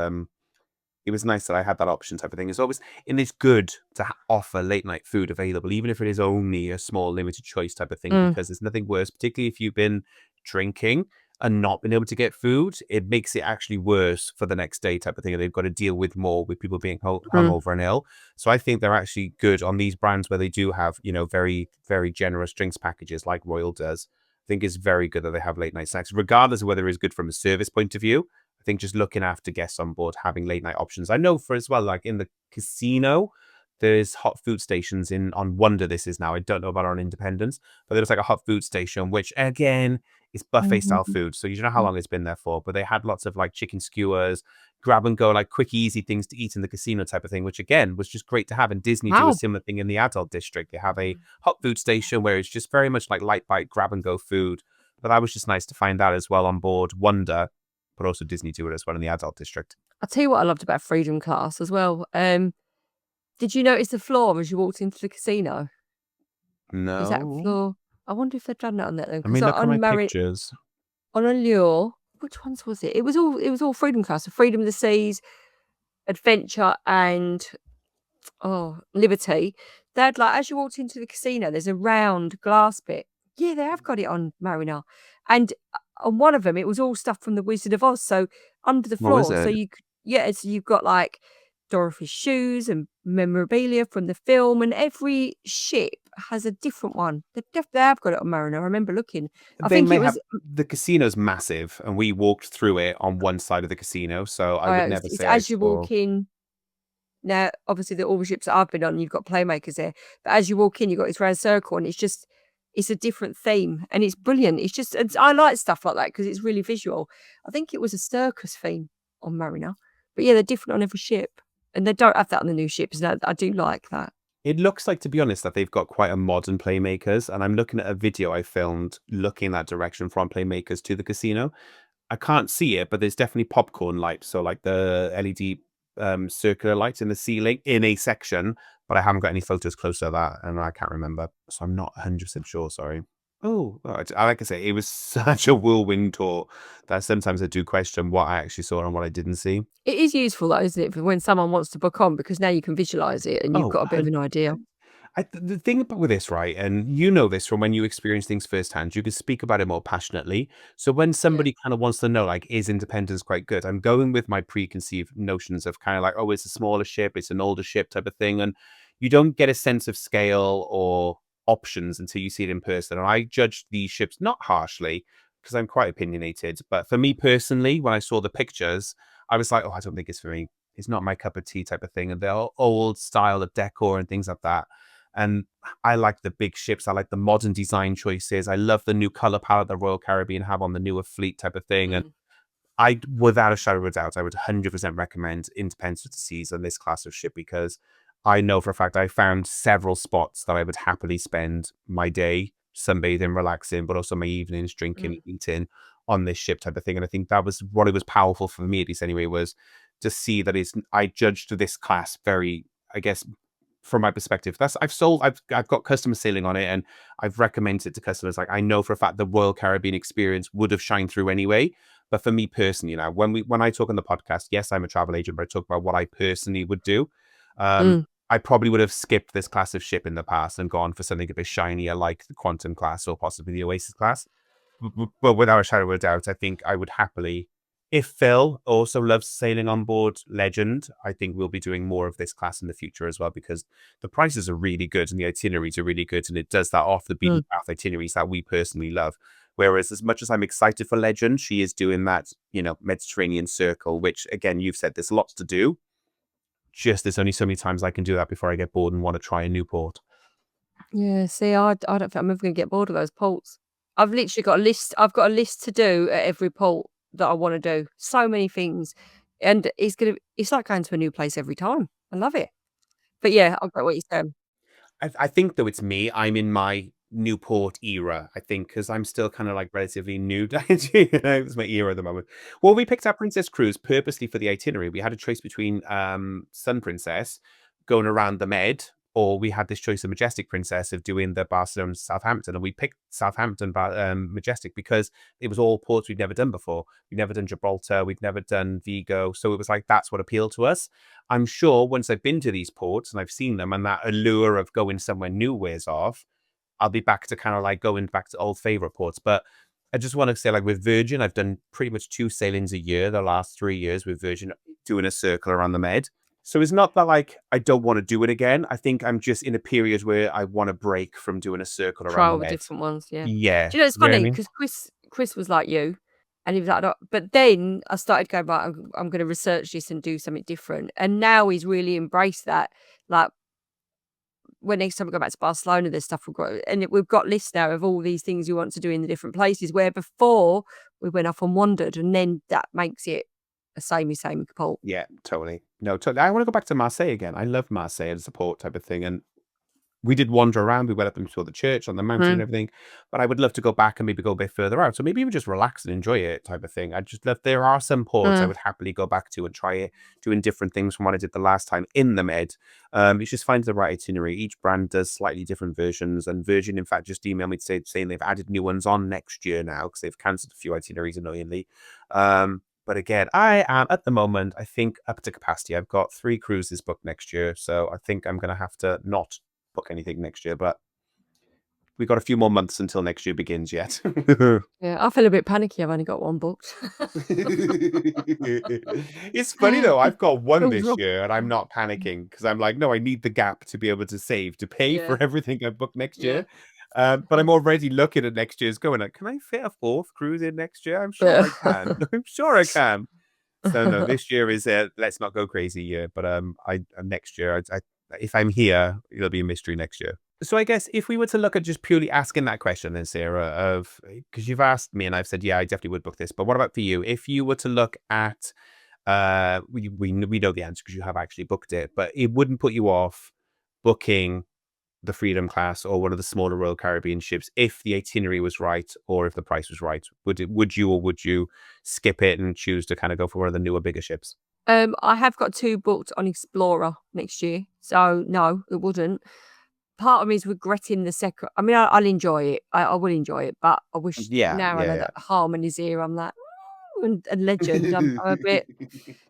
[SPEAKER 1] it was nice that I had that option type of thing. It's always and it's good to offer late night food available, even if it is only a small limited choice type of thing,
[SPEAKER 2] mm,
[SPEAKER 1] because there's nothing worse, particularly if you've been drinking and not been able to get food. It makes it actually worse for the next day type of thing. And they've got to deal with more with people being
[SPEAKER 2] mm,
[SPEAKER 1] hungover and ill. So I think they're actually good on these brands where they do have, very, very generous drinks packages like Royal does. I think it's very good that they have late night snacks, regardless of whether it's good from a service point of view. I think just looking after guests on board, having late night options. I know for as well, like in the casino, there's hot food stations in on Wonder. This is now. I don't know about on Independence, but there's like a hot food station, which again is buffet style
[SPEAKER 2] mm.
[SPEAKER 1] food. So you don't know how long it's been there for, but they had lots of like chicken skewers, grab and go, like quick, easy things to eat in the casino type of thing, which again was just great to have. And Disney do a
[SPEAKER 2] Wow.
[SPEAKER 1] similar thing in the adult district. They have a hot food station where it's just very much like light bite, grab and go food. But that was just nice to find that as well on board Wonder, but also Disney do it as well in the adult district.
[SPEAKER 2] I'll tell you what I loved about Freedom Class as well. Did you notice the floor as you walked into the casino? Is that
[SPEAKER 1] No.
[SPEAKER 2] floor? I wonder if they've done that on that then,
[SPEAKER 1] I
[SPEAKER 2] because
[SPEAKER 1] mean, look at my
[SPEAKER 2] on
[SPEAKER 1] pictures.
[SPEAKER 2] Allure, which ones was it? It was all Freedom Class, so Freedom of the Seas, Adventure, and Liberty. They had like as you walked into the casino, there's a round glass bit. Yeah, they have got it on Mariner, and on one of them, it was all stuff from the Wizard of Oz. So under the
[SPEAKER 1] Oh, is
[SPEAKER 2] floor, so
[SPEAKER 1] it?
[SPEAKER 2] you could, yeah, so you've got like Dorothy's shoes and memorabilia from the film, and every ship has a different one. They have got it on Mariner. I remember looking. I
[SPEAKER 1] They
[SPEAKER 2] think
[SPEAKER 1] may
[SPEAKER 2] it
[SPEAKER 1] have
[SPEAKER 2] was.
[SPEAKER 1] the casino's massive, and we walked through it on one side of the casino, so I would never
[SPEAKER 2] It's
[SPEAKER 1] say I
[SPEAKER 2] as you
[SPEAKER 1] saw.
[SPEAKER 2] walk in. Now, obviously, all the ships that I've been on, you've got playmakers there. But as you walk in, you've got this round circle, and it's a different theme, and it's brilliant. I like stuff like that because it's really visual. I think it was a circus theme on Mariner, but yeah, they're different on every ship, and they don't have that on the new ships. And I do like that.
[SPEAKER 1] It looks like, to be honest, that they've got quite a modern Playmakers, and I'm looking at a video I filmed looking that direction from Playmakers to the casino. I can't see it, but there's definitely popcorn lights, so like the LED circular lights in the ceiling in a section, but I haven't got any photos close to that, and I can't remember, so I'm not 100% sure. Sorry. Oh, well, like I say, it was such a whirlwind tour that sometimes I do question what I actually saw and what I didn't see.
[SPEAKER 2] It is useful, though, isn't it, for when someone wants to book on because now you can visualize it and you've
[SPEAKER 1] Oh,
[SPEAKER 2] got a bit of an idea.
[SPEAKER 1] the thing about with this, right, and you know this from when you experience things firsthand, you can speak about it more passionately. So when
[SPEAKER 2] Yeah.
[SPEAKER 1] somebody kind of wants to know, like, is independence quite good? I'm going with my preconceived notions of kind of like, oh, it's a smaller ship, it's an older ship type of thing, and you don't get a sense of scale or options until you see it in person. And I judged these ships not harshly because I'm quite opinionated, but for me personally, when I saw the pictures, I was like, oh, I don't think it's for me. It's not my cup of tea type of thing, and they're all old style of decor and things like that. And I like the big ships. I like the modern design choices. I love the new color palette the Royal Caribbean have on the newer fleet type of thing. And
[SPEAKER 2] Mm,
[SPEAKER 1] without a shadow of a doubt, I would 100% recommend Independence of the Seas on this class of ship because I know for a fact I found several spots that I would happily spend my day sunbathing, relaxing, but also my evenings drinking,
[SPEAKER 2] mm.
[SPEAKER 1] eating on this ship type of thing. And I think that was what it was powerful for me, at least anyway, was to see that I judged this class very, I guess, from my perspective. I've got customer sailing on it, and I've recommended it to customers. Like I know for a fact the Royal Caribbean experience would have shined through anyway. But for me personally, when I talk on the podcast, yes, I'm a travel agent, but I talk about what I personally would do.
[SPEAKER 2] Mm.
[SPEAKER 1] I probably would have skipped this class of ship in the past and gone for something a bit shinier, like the Quantum class or possibly the Oasis class. But without a shadow of a doubt, I think I would happily If Phil also loves sailing on board Legend, I think we'll be doing more of this class in the future as well because the prices are really good and the itineraries are really good and it does that off the
[SPEAKER 2] Mm.
[SPEAKER 1] beaten path itineraries that we personally love. Whereas as much as I'm excited for Legend, she is doing that, Mediterranean circle, which again, you've said there's lots to do. Just there's only so many times I can do that before I get bored and want to try a new port.
[SPEAKER 2] Yeah, see, I don't think I'm ever gonna get bored of those ports. I've literally got a list I've got a list to do at every port that I wanna do. So many things, and it's like going to a new place every time. I love it. But yeah, I get what you're saying.
[SPEAKER 1] I think though it's me. I'm in my Newport era. I think because I'm still kind of like relatively new. It's my era at the moment. Well, we picked our Princess Cruise purposely for the itinerary. We had a choice between Sun Princess going around the Med, or we had this choice of Majestic Princess of doing the Barcelona Southampton, and we picked Southampton Majestic because it was all ports we'd never done before. We'd never done Gibraltar. We'd never done Vigo, so it was like that's what appealed to us. I'm sure once I've been to these ports and I've seen them and that allure of going somewhere new wears off, I'll be back to kind of like going back to old favorite ports. But I just want to say, like with Virgin, I've done pretty much 2 sailings a year the last 3 years with Virgin, doing a circle around the Med. So it's not that like I don't want to do it again. I think I'm just in a period where I want to break from doing a circle around
[SPEAKER 2] Try
[SPEAKER 1] the
[SPEAKER 2] all the
[SPEAKER 1] Med.
[SPEAKER 2] different ones, yeah.
[SPEAKER 1] Yeah.
[SPEAKER 2] Do you know, it's
[SPEAKER 1] You know what I
[SPEAKER 2] funny
[SPEAKER 1] mean?
[SPEAKER 2] because Chris was like you, and he was like, "No," but then I started going, "Right, I'm gonna research this and do something different," and now he's really embraced that. Like, when next time we go back to Barcelona, there's stuff we've got and we've got lists now of all these things we want to do in the different places, where before we went off and wandered, and then that makes it a samey port.
[SPEAKER 1] Yeah, totally. No, totally. I want to go back to Marseille again. I love Marseille as a port type of thing. And we did wander around. We went up and saw the church on the mountain and
[SPEAKER 2] Mm,
[SPEAKER 1] everything. But I would love to go back and maybe go a bit further out. So maybe even just relax and enjoy it type of thing. I just love there are some ports I
[SPEAKER 2] mm.
[SPEAKER 1] would happily go back to and try it, doing different things from what I did the last time in the Med. It's just find the right itinerary. Each brand does slightly different versions. And Virgin, in fact, just emailed me to saying they've added new ones on next year now because they've cancelled a few itineraries annoyingly. But again, I am at the moment, I think, up to capacity. I've got 3 cruises booked next year. So I think I'm going to have to not book anything next year, but we got a few more months until next year begins yet.
[SPEAKER 2] Yeah, I feel a bit panicky. I've only got one booked.
[SPEAKER 1] It's funny though, I've got one
[SPEAKER 2] Feels
[SPEAKER 1] this
[SPEAKER 2] wrong.
[SPEAKER 1] year and I'm not panicking because I'm like, no, I need the gap to be able to save to pay
[SPEAKER 2] Yeah,
[SPEAKER 1] for everything I book next
[SPEAKER 2] yeah.
[SPEAKER 1] year. But I'm already looking at next year's going like, can I fit a fourth cruise in next year? I'm sure
[SPEAKER 2] Yeah.
[SPEAKER 1] I can. I'm sure I can. So no, this year is a let's not go crazy year. But I next year, if I'm here, it'll be a mystery next year. So I guess if we were to look at just purely asking that question then, Sarah, of because you've asked me and I've said, yeah, I definitely would book this. But what about for you? If you were to look at, we know the answer because you have actually booked it, but it wouldn't put you off booking the Freedom class or one of the smaller Royal Caribbean ships if the itinerary was right or if the price was right. Would you or would you skip it and choose to kind of go for one of the newer, bigger ships?
[SPEAKER 2] I have got 2 booked on Explorer next year, so no, it wouldn't. Part of me is regretting the second. I mean, I'll enjoy it. I will enjoy it, but I wish
[SPEAKER 1] Yeah,
[SPEAKER 2] now I know
[SPEAKER 1] yeah,
[SPEAKER 2] that Harmony's here, I'm like, "Ooh," and Legend, I'm a bit,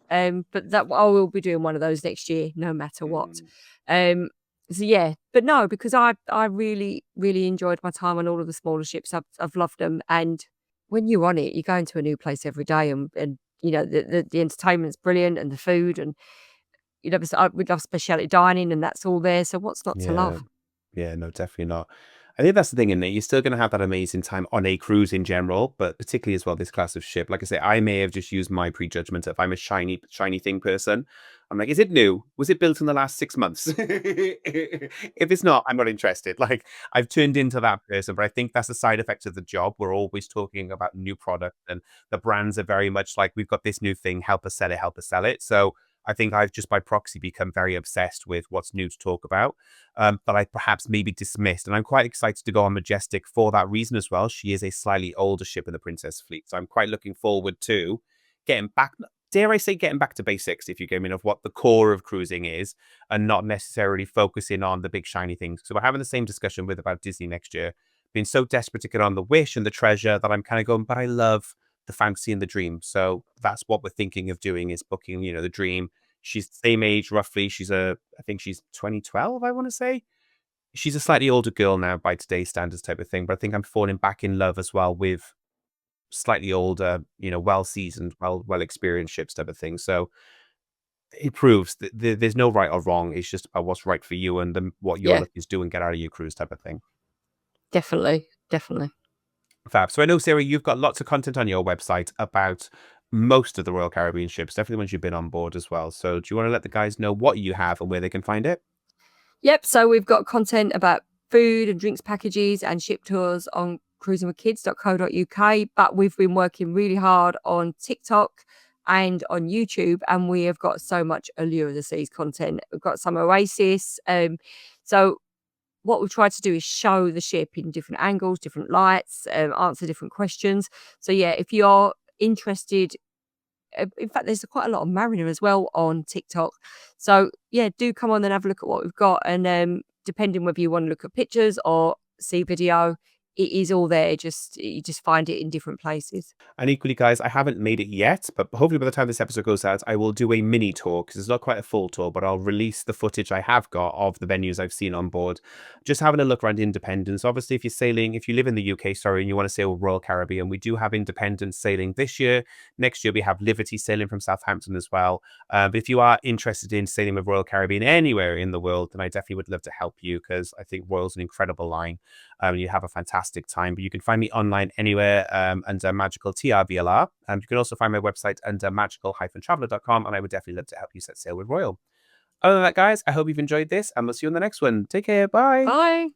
[SPEAKER 2] but that I will be doing one of those next year, no matter what.
[SPEAKER 1] Mm,
[SPEAKER 2] Um, so yeah, but no, because I really, really enjoyed my time on all of the smaller ships. I've loved them, and when you're on it, you're going to a new place every day, and the entertainment's brilliant, and the food, and we love specialty dining, and that's all there. So what's not to
[SPEAKER 1] yeah.
[SPEAKER 2] love?
[SPEAKER 1] Yeah, no, definitely not. I think that's the thing in it. You're still going to have that amazing time on a cruise in general, but particularly as well this class of ship. Like I say, I may have just used my prejudgment. If I'm a shiny thing person, I'm like, is it new? Was it built in the last 6 months? If it's not, I'm not interested. Like I've turned into that person, but I think that's a side effect of the job. We're always talking about new product, and the brands are very much like, we've got this new thing, help us sell it, help us sell it. So I think I've just by proxy become very obsessed with what's new to talk about, that I perhaps maybe dismissed. And I'm quite excited to go on Majestic for that reason as well. She is a slightly older ship in the Princess fleet. So I'm quite looking forward to getting back, dare I say, getting back to basics, if you get me, of what the core of cruising is and not necessarily focusing on the big shiny things. So we're having the same discussion with about Disney next year. Being so desperate to get on the Wish and the Treasure that I'm kind of going, but I love the fantasy and the dream. So that's what we're thinking of doing is booking, the dream. She's the same age roughly. I think she's 2012, I want to say. She's a slightly older girl now by today's standards type of thing, but I think I'm falling back in love as well with slightly older, well seasoned, well experienced ships type of thing. So it proves that there's no right or wrong. It's just about what's right for you and what you're
[SPEAKER 2] Yeah,
[SPEAKER 1] looking to do and get out of your cruise type of thing.
[SPEAKER 2] definitely, definitely.
[SPEAKER 1] Fab. So I know, Sarah, you've got lots of content on your website about most of the Royal Caribbean ships, definitely ones you've been on board as well. So do you want to let the guys know what you have and where they can find it?
[SPEAKER 2] Yep, so we've got content about food and drinks packages and ship tours on cruisingwithkids.co.uk, but we've been working really hard on TikTok and on YouTube, and we have got so much Allure of the Seas content. We've got some Oasis. So what we've tried to do is show the ship in different angles, different lights, answer different questions. So yeah, if you're interested, in fact, there's quite a lot of Mariner as well on TikTok. So yeah, do come on and have a look at what we've got. And depending whether you want to look at pictures or see video, it is all there. Just you just find it in different places.
[SPEAKER 1] And equally, guys, I haven't made it yet, but hopefully by the time this episode goes out, I will do a mini tour because it's not quite a full tour, but I'll release the footage I have got of the venues I've seen on board. Just having a look around Independence. Obviously, if you live in the UK, sorry, and you want to sail Royal Caribbean, we do have Independence sailing this year. Next year, we have Liberty sailing from Southampton as well. But if you are interested in sailing with Royal Caribbean anywhere in the world, then I definitely would love to help you because I think Royal's an incredible line. You have a fantastic time. But you can find me online anywhere under Magical TRVLR. You can also find my website under magical-traveler.com, and I would definitely love to help you set sail with Royal. Other than that, guys, I hope you've enjoyed this, and we'll see you on the next one. Take care. Bye.
[SPEAKER 2] Bye.